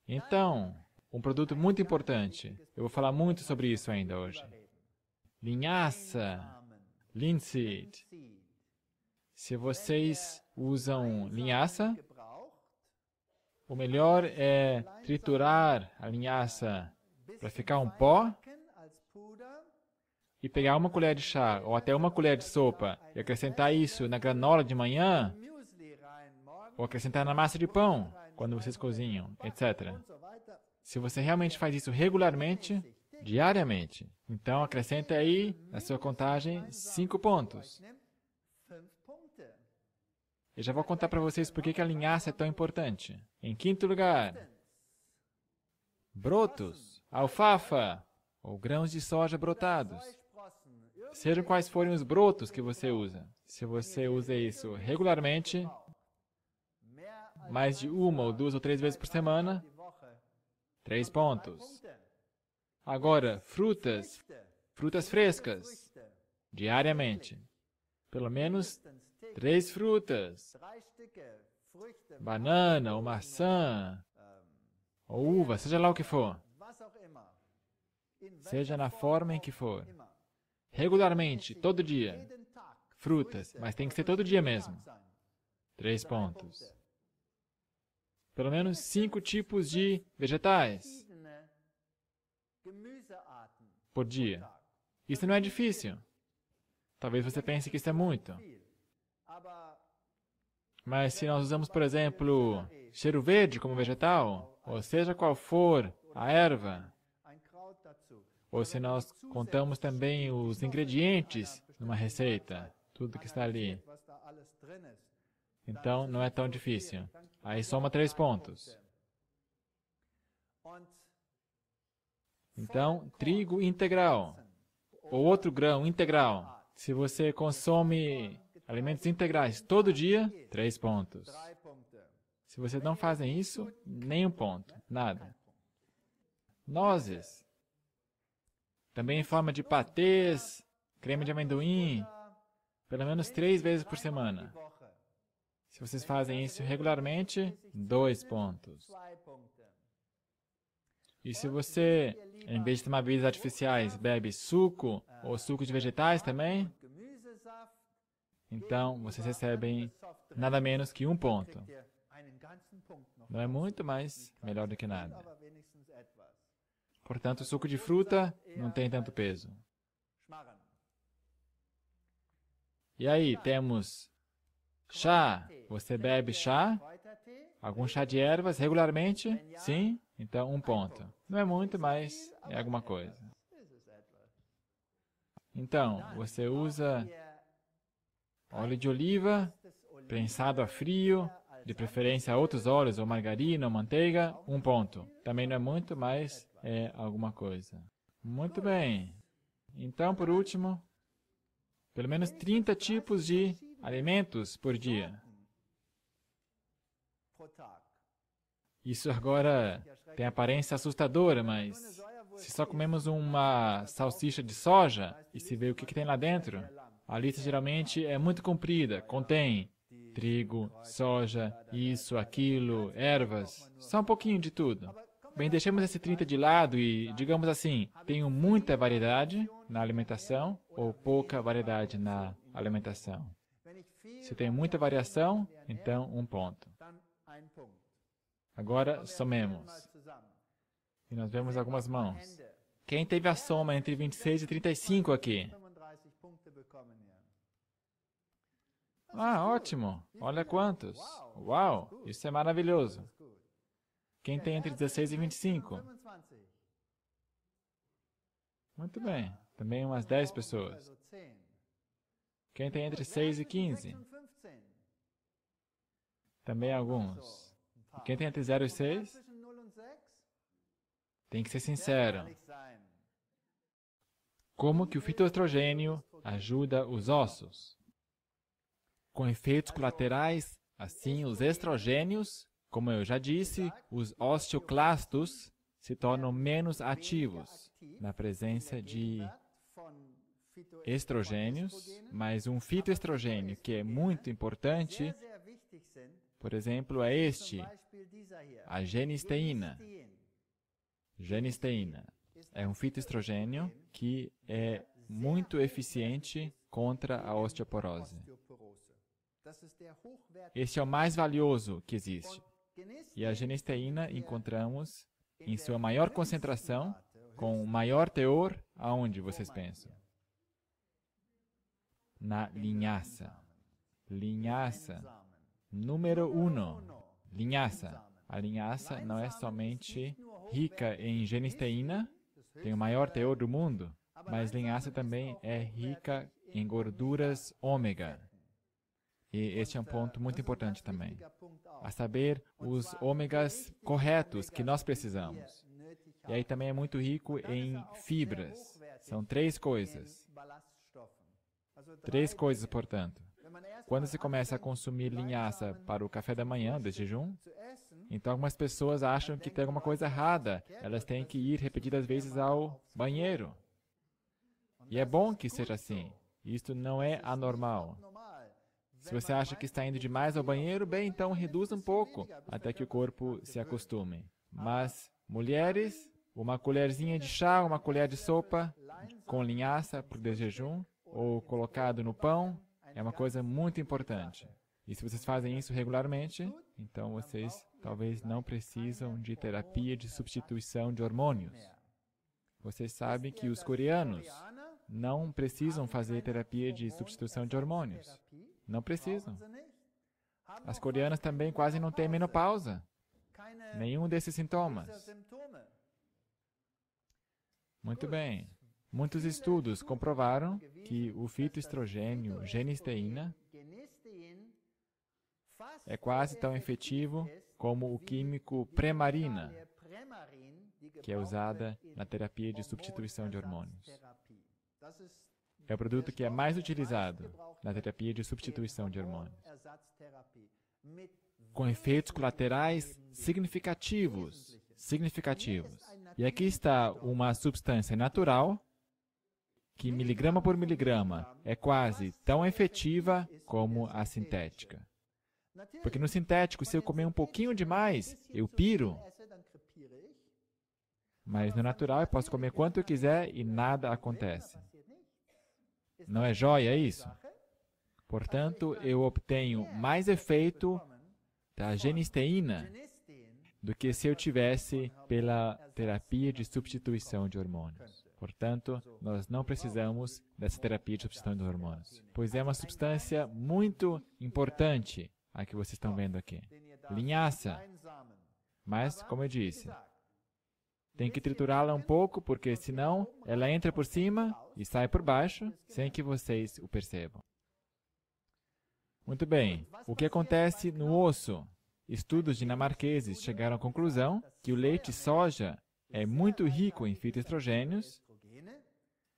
Então, um produto muito importante, eu vou falar muito sobre isso ainda hoje. Linhaça, linseed. Se vocês usam linhaça, o melhor é triturar a linhaça para ficar um pó e pegar uma colher de chá ou até uma colher de sopa e acrescentar isso na granola de manhã ou acrescentar na massa de pão quando vocês cozinham, etc. Se você realmente faz isso regularmente, diariamente, então acrescenta aí na sua contagem 5 pontos. Eu já vou contar para vocês por que a linhaça é tão importante. Em quinto lugar, brotos, alfafa ou grãos de soja brotados. Sejam quais forem os brotos que você usa. Se você usa isso regularmente, mais de 1 ou 2 ou 3 vezes por semana, 3 pontos. Agora, frutas frescas, diariamente. Pelo menos 3 frutas. Banana ou maçã, ou uva, seja lá o que for. Seja na forma em que for. Regularmente, todo dia. Frutas, mas tem que ser todo dia mesmo. 3 pontos. Pelo menos 5 tipos de vegetais por dia. Isso não é difícil. Talvez você pense que isso é muito. Mas se nós usamos, por exemplo, cheiro verde como vegetal, ou seja qual for a erva, ou se nós contamos também os ingredientes numa receita, tudo que está ali, então não é tão difícil. Aí soma 3 pontos. Então, trigo integral, ou outro grão integral. Se você consome alimentos integrais todo dia, 3 pontos. Se vocês não fazem isso, nenhum ponto, nada. Nozes. Também em forma de patês, creme de amendoim, pelo menos 3 vezes por semana. Se vocês fazem isso regularmente, 2 pontos. E se você, em vez de tomar bebidas artificiais, bebe suco ou suco de vegetais também, então vocês recebem nada menos que 1 ponto. Não é muito, mas melhor do que nada. Portanto, o suco de fruta não tem tanto peso. E aí, temos chá. Você bebe chá? Algum chá de ervas regularmente? Sim? Então, 1 ponto. Não é muito, mas é alguma coisa. Então, você usa óleo de oliva, prensado a frio, de preferência outros óleos, ou margarina, ou manteiga, 1 ponto. Também não é muito, mas é alguma coisa. Muito bem. Então, por último, pelo menos 30 tipos de alimentos por dia. Isso agora tem aparência assustadora, mas se só comemos uma salsicha de soja e se vê o que tem lá dentro, a lista geralmente é muito comprida, contém trigo, soja, isso, aquilo, ervas, só um pouquinho de tudo. Bem, deixemos esse 30 de lado e, digamos assim, tenho muita variedade na alimentação ou pouca variedade na alimentação. Se tem muita variação, então 1 ponto. Agora, somemos. E nós vemos algumas mãos. Quem teve a soma entre 26 e 35 aqui? Ah, ótimo! Olha quantos! Uau! Isso é maravilhoso! Quem tem entre 16 e 25? Muito bem. Também umas 10 pessoas. Quem tem entre 6 e 15? Também alguns. E quem tem entre 0 e 6? Tem que ser sincero. Como que o fitoestrogênio ajuda os ossos? Com efeitos colaterais, assim, os estrogênios, como eu já disse, os osteoclastos se tornam menos ativos na presença de estrogênios, mas um fitoestrogênio que é muito importante, por exemplo, é este, a genisteína. Genisteína é um fitoestrogênio que é muito eficiente contra a osteoporose. Este é o mais valioso que existe. E a genisteína encontramos em sua maior concentração, com maior teor, aonde vocês pensam? Na linhaça. Linhaça. Número 1. Linhaça. A linhaça não é somente rica em genisteína, tem o maior teor do mundo, mas linhaça também é rica em gorduras ômega. E este é um ponto muito importante também. A saber, os ômegas corretos que nós precisamos. E aí também é muito rico em fibras. São 3 coisas. 3 coisas, portanto. Quando se começa a consumir linhaça para o café da manhã, de jejum, então algumas pessoas acham que tem alguma coisa errada. Elas têm que ir repetidas vezes ao banheiro. E é bom que seja assim. Isto não é anormal. Se você acha que está indo demais ao banheiro, bem, então reduza um pouco, até que o corpo se acostume. Mas, mulheres, uma colherzinha de chá, uma colher de sopa com linhaça para o jejum, ou colocado no pão, é uma coisa muito importante. E se vocês fazem isso regularmente, então vocês talvez não precisam de terapia de substituição de hormônios. Vocês sabem que os coreanos não precisam fazer terapia de substituição de hormônios. Não precisam. As coreanas também quase não têm menopausa. Nenhum desses sintomas. Muito bem. Muitos estudos comprovaram que o fitoestrogênio genisteína é quase tão efetivo como o químico Premarina, que é usada na terapia de substituição de hormônios. É o produto que é mais utilizado na terapia de substituição de hormônios, com efeitos colaterais significativos. E aqui está uma substância natural que, miligrama por miligrama, é quase tão efetiva como a sintética. Porque no sintético, se eu comer um pouquinho demais, eu piro. Mas no natural, eu posso comer quanto eu quiser e nada acontece. Não é joia isso? Portanto, eu obtenho mais efeito da genisteína do que se eu tivesse pela terapia de substituição de hormônios. Portanto, nós não precisamos dessa terapia de substituição de hormônios, pois é uma substância muito importante a que vocês estão vendo aqui. Linhaça. Mas, como eu disse, tem que triturá-la um pouco, porque senão ela entra por cima e sai por baixo, sem que vocês o percebam. Muito bem. O que acontece no osso? Estudos dinamarqueses chegaram à conclusão que o leite soja é muito rico em fitoestrogênios.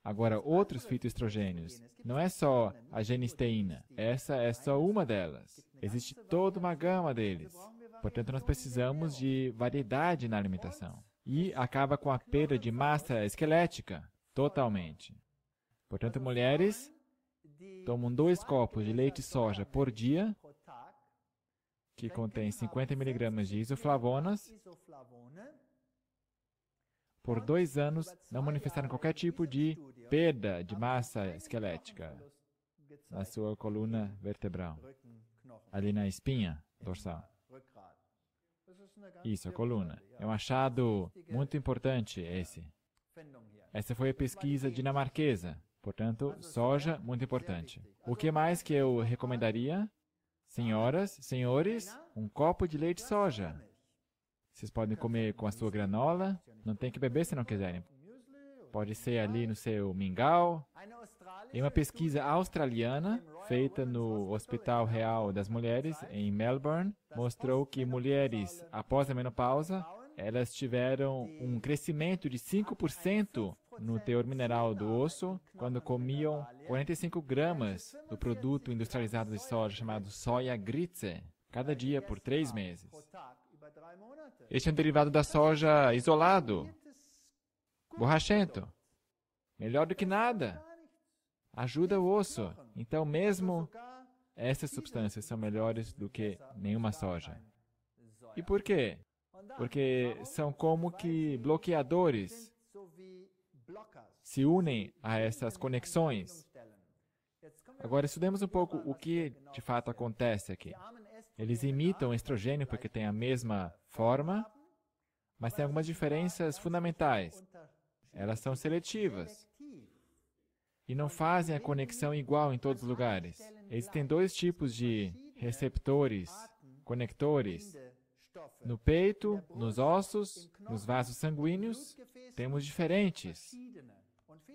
Agora, outros fitoestrogênios, não é só a genisteína, essa é só uma delas. Existe toda uma gama deles. Portanto, nós precisamos de variedade na alimentação. E acaba com a perda de massa esquelética, totalmente. Portanto, mulheres tomam 2 copos de leite soja por dia, que contém 50 mg de isoflavonas. Por 2 anos, não manifestaram qualquer tipo de perda de massa esquelética na sua coluna vertebral, ali na espinha dorsal. Isso, a coluna. É um achado muito importante esse. Essa foi a pesquisa dinamarquesa. Portanto, soja, muito importante. O que mais que eu recomendaria? Senhoras, senhores, um copo de leite soja. Vocês podem comer com a sua granola, não tem que beber se não quiserem. Pode ser ali no seu mingau. Em uma pesquisa australiana, feita no Hospital Real das Mulheres, em Melbourne, mostrou que mulheres, após a menopausa, elas tiveram um crescimento de 5% no teor mineral do osso quando comiam 45 gramas do produto industrializado de soja chamado soja gritse, cada dia por 3 meses. Este é um derivado da soja isolado, borrachento. Melhor do que nada. Ajuda o osso. Então, mesmo essas substâncias são melhores do que nenhuma soja. E por quê? Porque são como que bloqueadores. Se unem a essas conexões. Agora, estudemos um pouco o que de fato acontece aqui. Eles imitam o estrogênio porque têm a mesma forma, mas tem algumas diferenças fundamentais. Elas são seletivas e não fazem a conexão igual em todos os lugares. Existem dois tipos de receptores, conectores. No peito, nos ossos, nos vasos sanguíneos, temos diferentes.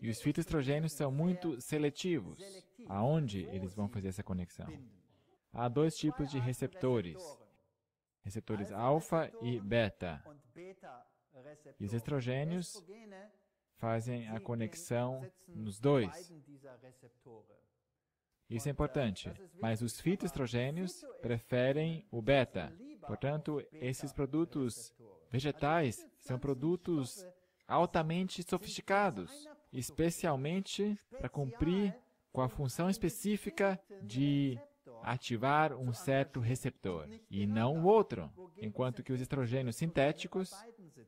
E os fitoestrogênios são muito seletivos. Aonde eles vão fazer essa conexão? Há dois tipos de receptores. Receptores alfa e beta. E os estrogênios fazem a conexão nos dois. Isso é importante. Mas os fitoestrogênios preferem o beta. Portanto, esses produtos vegetais são produtos altamente sofisticados, especialmente para cumprir com a função específica de ativar um certo receptor e não o outro, enquanto que os estrogênios sintéticos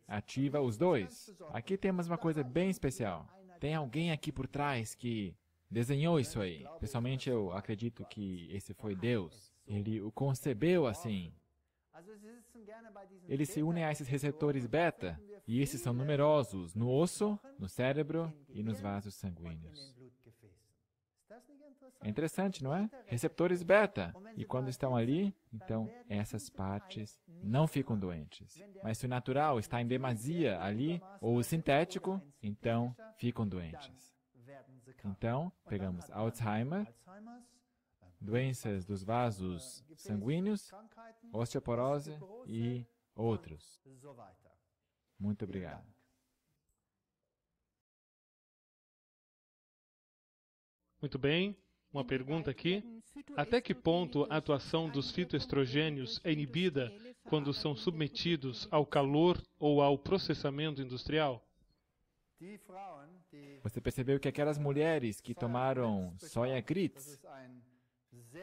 ativam os dois. Aqui temos uma coisa bem especial. Tem alguém aqui por trás que desenhou isso aí. Pessoalmente, eu acredito que esse foi Deus. Ele o concebeu assim. Eles se unem a esses receptores beta, e esses são numerosos no osso, no cérebro e nos vasos sanguíneos. É interessante, não é? Receptores beta. E quando estão ali, então essas partes não ficam doentes. Mas se o natural está em demasia ali, ou o sintético, então ficam doentes. Então, pegamos Alzheimer, doenças dos vasos sanguíneos, osteoporose e outros. Muito obrigado. Muito bem. Uma pergunta aqui. Até que ponto a atuação dos fitoestrogênios é inibida quando são submetidos ao calor ou ao processamento industrial? Você percebeu que aquelas mulheres que tomaram soya grits,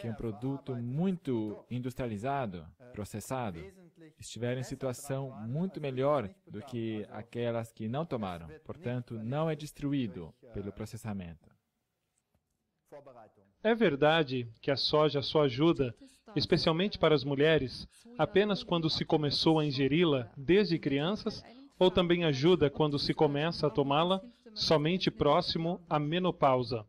que é um produto muito industrializado, processado, estiveram em situação muito melhor do que aquelas que não tomaram. Portanto, não é destruído pelo processamento. É verdade que a soja só ajuda, especialmente para as mulheres, apenas quando se começou a ingeri-la desde crianças, ou também ajuda quando se começa a tomá-la somente próximo à menopausa?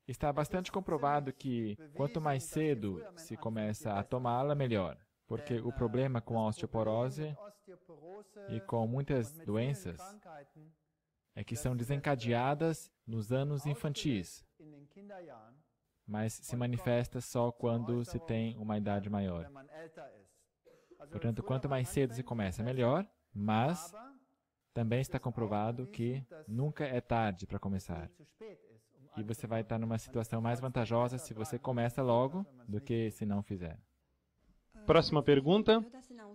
Está bastante comprovado que quanto mais cedo se começa a tomá-la, melhor. Porque o problema com a osteoporose e com muitas doenças é que são desencadeadas nos anos infantis, mas se manifesta só quando se tem uma idade maior. Portanto, quanto mais cedo se começa, melhor, mas também está comprovado que nunca é tarde para começar. E você vai estar numa situação mais vantajosa se você começa logo do que se não fizer. Próxima pergunta.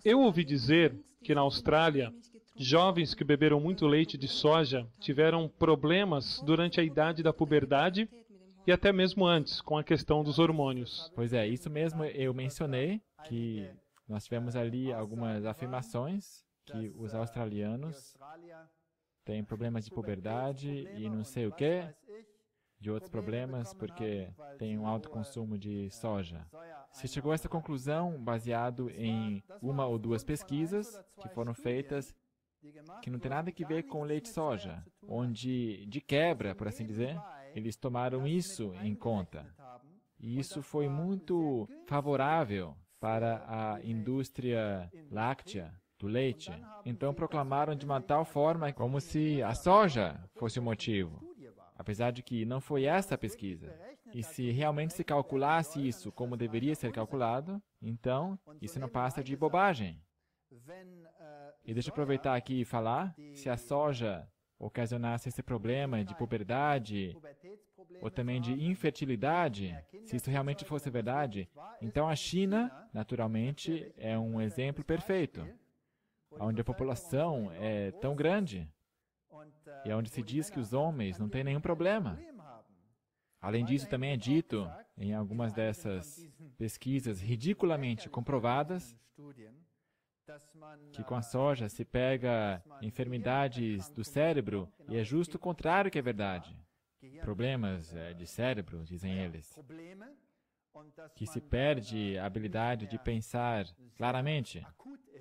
Eu ouvi dizer que na Austrália, jovens que beberam muito leite de soja tiveram problemas durante a idade da puberdade e até mesmo antes, com a questão dos hormônios. Pois é, isso mesmo eu mencionei, que nós tivemos ali algumas afirmações que os australianos têm problemas de puberdade e não sei o quê, de outros problemas, porque tem um alto consumo de soja. Se chegou a essa conclusão baseado em uma ou duas pesquisas que foram feitas, que não tem nada a ver com leite de soja, onde, de quebra, por assim dizer, eles tomaram isso em conta. E isso foi muito favorável para a indústria láctea do leite. Então proclamaram de uma tal forma como se a soja fosse o motivo. Apesar de que não foi essa a pesquisa. E se realmente se calculasse isso como deveria ser calculado, então isso não passa de bobagem. E deixa eu aproveitar aqui e falar, se a soja ocasionasse esse problema de puberdade ou também de infertilidade, se isso realmente fosse verdade, então a China, naturalmente, é um exemplo perfeito, onde a população é tão grande e onde se diz que os homens não têm nenhum problema. Além disso, também é dito em algumas dessas pesquisas ridiculamente comprovadas que com a soja se pega enfermidades do cérebro e é justo o contrário que é verdade. problemas de cérebro, dizem eles, que se perde a habilidade de pensar claramente.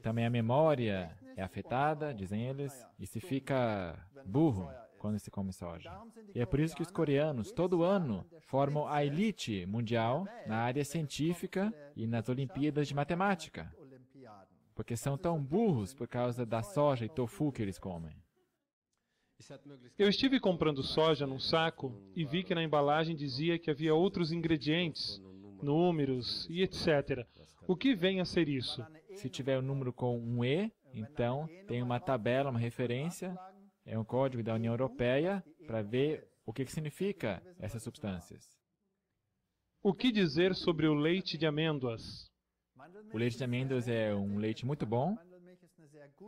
Também a memória é afetada, dizem eles, e se fica burro quando se come soja. E é por isso que os coreanos, todo ano, formam a elite mundial na área científica e nas Olimpíadas de Matemática, porque são tão burros por causa da soja e tofu que eles comem. Eu estive comprando soja num saco e vi que na embalagem dizia que havia outros ingredientes, números e etc. O que vem a ser isso? Se tiver um número com um E, então tem uma tabela, uma referência, é um código da União Europeia para ver o que significa essas substâncias. O que dizer sobre o leite de amêndoas? O leite de amêndoas é um leite muito bom,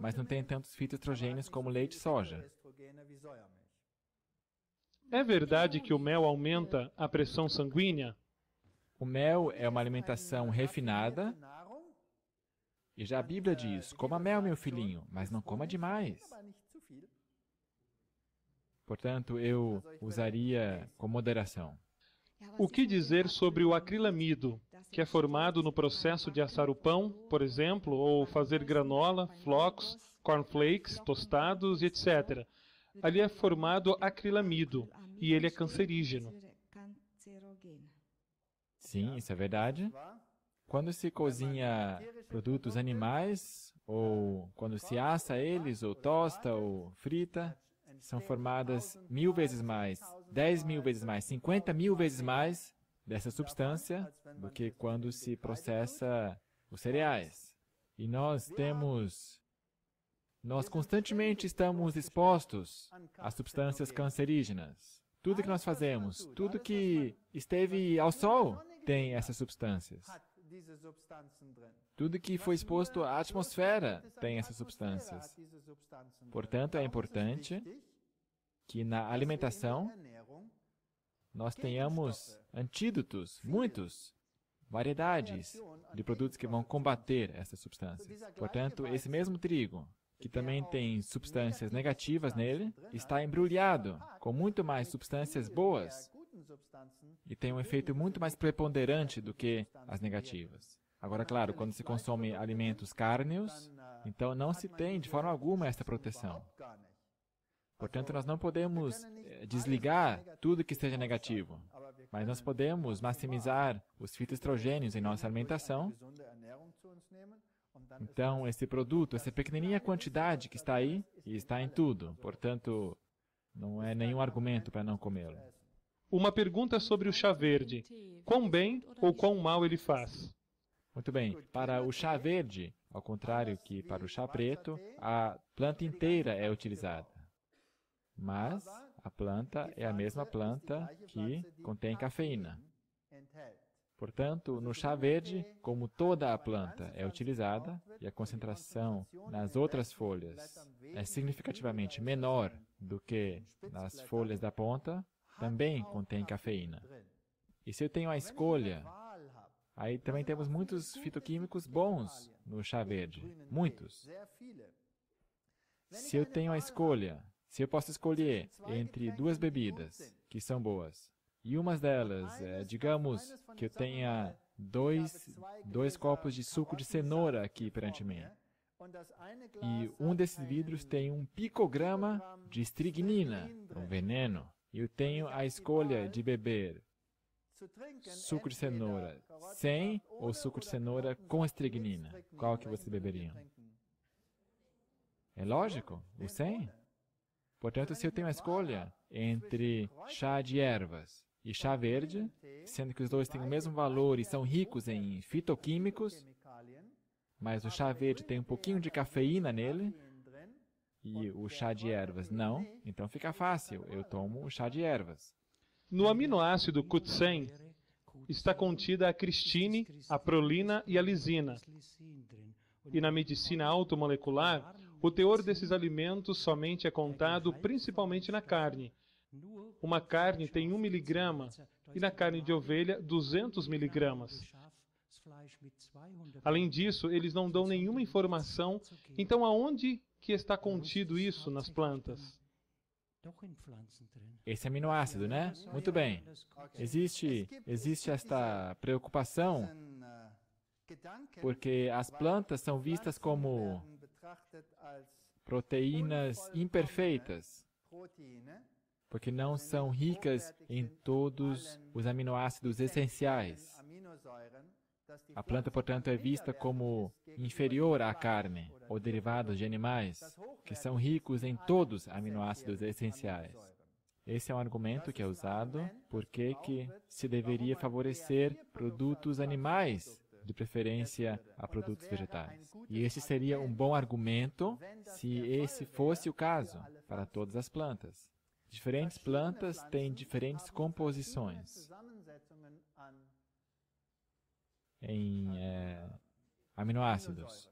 mas não tem tantos fitoestrogênios como o leite de soja. É verdade que o mel aumenta a pressão sanguínea? O mel é uma alimentação refinada, e já a Bíblia diz, coma mel, meu filhinho, mas não coma demais. Portanto, eu usaria com moderação. O que dizer sobre o acrilamido, que é formado no processo de assar o pão, por exemplo, ou fazer granola, flocos, cornflakes, tostados e etc. Ali é formado acrilamido, e ele é cancerígeno. Sim, isso é verdade. Quando se cozinha produtos animais, ou quando se assa eles, ou tosta, ou frita, são formadas 1000 vezes mais, 10.000 vezes mais, 50.000 vezes mais dessa substância do que quando se processa os cereais. E nós constantemente estamos expostos a substâncias cancerígenas. Tudo que nós fazemos, tudo que esteve ao sol tem essas substâncias. Tudo que foi exposto à atmosfera tem essas substâncias. Portanto, é importante que na alimentação nós tenhamos antídotos, muitos, variedades de produtos que vão combater essas substâncias. Portanto, esse mesmo trigo, que também tem substâncias negativas nele, está embrulhado com muito mais substâncias boas e tem um efeito muito mais preponderante do que as negativas. Agora, claro, quando se consome alimentos cárneos, então não se tem de forma alguma essa proteção. Portanto, nós não podemos desligar tudo que seja negativo, mas nós podemos maximizar os fitoestrogênios em nossa alimentação. Então, esse produto, essa pequenininha quantidade que está aí, e está em tudo, portanto, não é nenhum argumento para não comê-lo. Uma pergunta sobre o chá verde. Quão bem ou quão mal ele faz? Muito bem. Para o chá verde, ao contrário que para o chá preto, a planta inteira é utilizada. Mas a planta é a mesma planta que contém cafeína. Portanto, no chá verde, como toda a planta é utilizada e a concentração nas outras folhas é significativamente menor do que nas folhas da ponta, também contém cafeína. E se eu tenho a escolha, aí também temos muitos fitoquímicos bons no chá verde, muitos. Se eu tenho a escolha, se eu posso escolher entre duas bebidas que são boas, e uma delas, digamos que eu tenha dois copos de suco de cenoura aqui perante mim, e um desses vidros tem 1 picograma de estricnina, um veneno, e eu tenho a escolha de beber suco de cenoura sem ou suco de cenoura com estricnina, qual que você beberia? É lógico, o sem. Portanto, se eu tenho a escolha entre chá de ervas e chá verde, sendo que os dois têm o mesmo valor e são ricos em fitoquímicos, mas o chá verde tem um pouquinho de cafeína nele, e o chá de ervas não, então fica fácil, eu tomo o chá de ervas. No aminoácido CUT100 está contida a cristine, a prolina e a lisina. E na medicina automolecular, o teor desses alimentos somente é contado principalmente na carne. Uma carne tem 1 miligrama e na carne de ovelha 200 miligramas. Além disso, eles não dão nenhuma informação, então aonde que está contido isso nas plantas? esse aminoácido, né? Muito bem. Existe esta preocupação porque as plantas são vistas como proteínas imperfeitas, porque não são ricas em todos os aminoácidos essenciais. A planta, portanto, é vista como inferior à carne ou derivados de animais, que são ricos em todos os aminoácidos essenciais. Esse é um argumento que é usado porque que se deveria favorecer produtos animais, de preferência a produtos vegetais. E esse seria um bom argumento se esse fosse o caso para todas as plantas. Diferentes plantas têm diferentes composições em aminoácidos.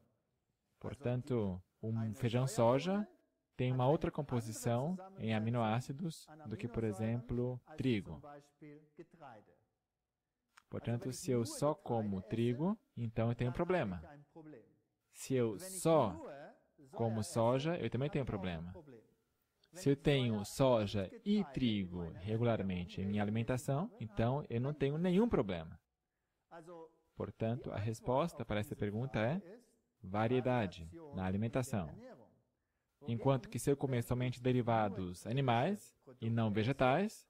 Portanto, um feijão soja tem uma outra composição em aminoácidos do que, por exemplo, trigo. Portanto, se eu só como trigo, então eu tenho um problema. Se eu só como soja, eu também tenho um problema. Se eu tenho soja e trigo regularmente em minha alimentação, então eu não tenho nenhum problema. Portanto, a resposta para essa pergunta é variedade na alimentação. Enquanto que se eu comer somente derivados animais e não vegetais,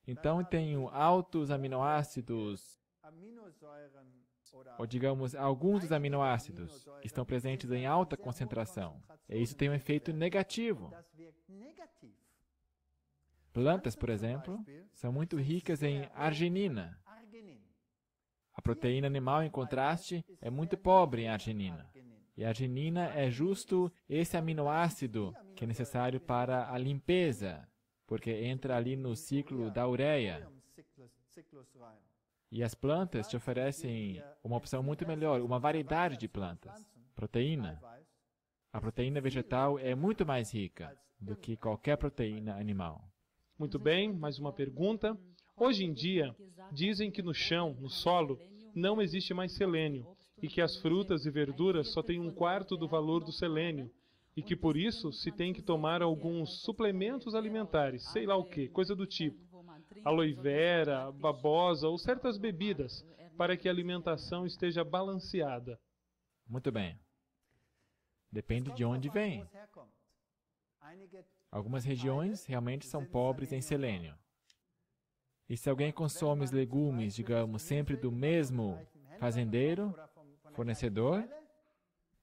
então eu tenho altos aminoácidos, ou digamos, alguns dos aminoácidos estão presentes em alta concentração. E isso tem um efeito negativo. Plantas, por exemplo, são muito ricas em arginina. A proteína animal, em contraste, é muito pobre em arginina. E a arginina é justo esse aminoácido que é necessário para a limpeza, porque entra ali no ciclo da ureia. E as plantas te oferecem uma opção muito melhor, uma variedade de plantas. Proteína. A proteína vegetal é muito mais rica do que qualquer proteína animal. Muito bem, mais uma pergunta. Hoje em dia, dizem que no chão, no solo, não existe mais selênio e que as frutas e verduras só têm 1/4 do valor do selênio e que por isso se tem que tomar alguns suplementos alimentares, sei lá o que, coisa do tipo, aloe vera, babosa ou certas bebidas, para que a alimentação esteja balanceada. Muito bem. Depende de onde vem. Algumas regiões realmente são pobres em selênio. E se alguém consome os legumes, digamos, sempre do mesmo fazendeiro, fornecedor,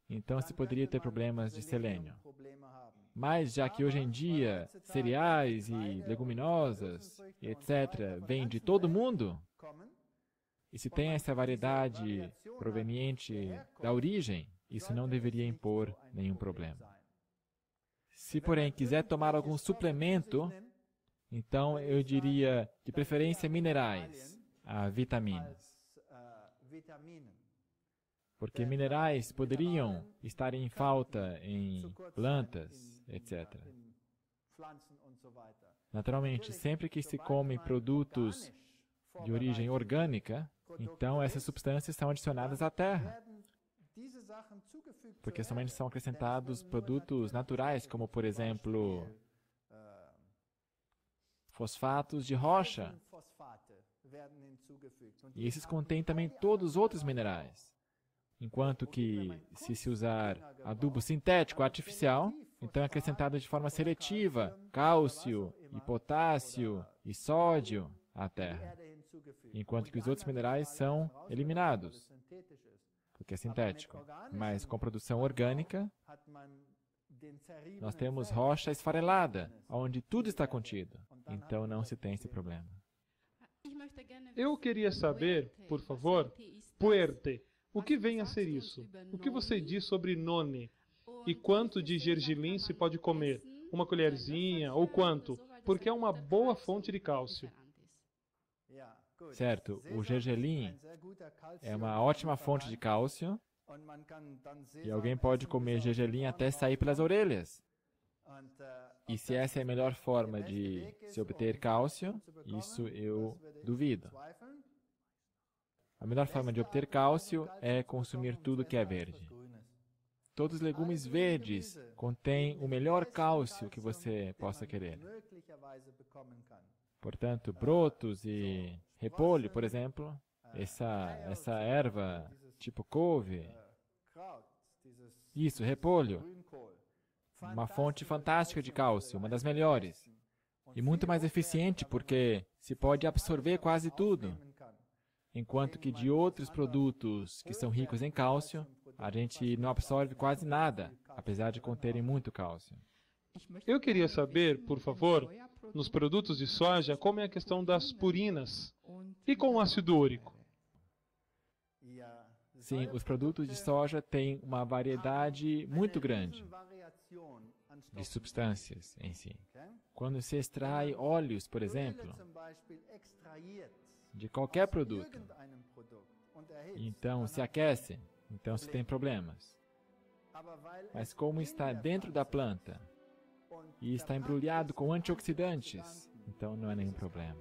então se poderia ter problemas de selênio. Mas já que hoje em dia cereais e leguminosas, etc., vêm de todo mundo, e se tem essa variedade proveniente da origem, isso não deveria impor nenhum problema. Se, porém, quiser tomar algum suplemento, então eu diria, de preferência, minerais, vitaminas. Porque minerais poderiam estar em falta em plantas, etc. Naturalmente, sempre que se come produtos de origem orgânica, então essas substâncias são adicionadas à terra. Porque somente são acrescentados produtos naturais, como, por exemplo, fosfatos de rocha. E esses contêm também todos os outros minerais. Enquanto que, se usar adubo sintético artificial, então é acrescentado de forma seletiva cálcio, e potássio, e sódio à terra. Enquanto que os outros minerais são eliminados, porque é sintético. Mas com produção orgânica, nós temos rocha esfarelada, onde tudo está contido. Então não se tem esse problema. Eu queria saber, por favor, puerte. O que vem a ser isso? O que você diz sobre noni? E quanto de gergelim se pode comer? Uma colherzinha ou quanto? Porque é uma boa fonte de cálcio. Certo, o gergelim é uma ótima fonte de cálcio e alguém pode comer gergelim até sair pelas orelhas. E se essa é a melhor forma de se obter cálcio, isso eu duvido. A melhor forma de obter cálcio é consumir tudo que é verde. todos os legumes verdes contêm o melhor cálcio que você possa querer. Portanto, brotos e repolho, por exemplo, essa erva tipo couve, isso, repolho, uma fonte fantástica de cálcio, uma das melhores. E muito mais eficiente porque se pode absorver quase tudo. Enquanto que de outros produtos que são ricos em cálcio, a gente não absorve quase nada, apesar de conterem muito cálcio. Eu queria saber, por favor, nos produtos de soja, como é a questão das purinas e com o ácido úrico. Sim, os produtos de soja têm uma variedade muito grande de substâncias em si. Quando se extrai óleos, por exemplo, de qualquer produto, então se aquece, então se tem problemas. Mas como está dentro da planta e está embrulhado com antioxidantes, então não é nenhum problema.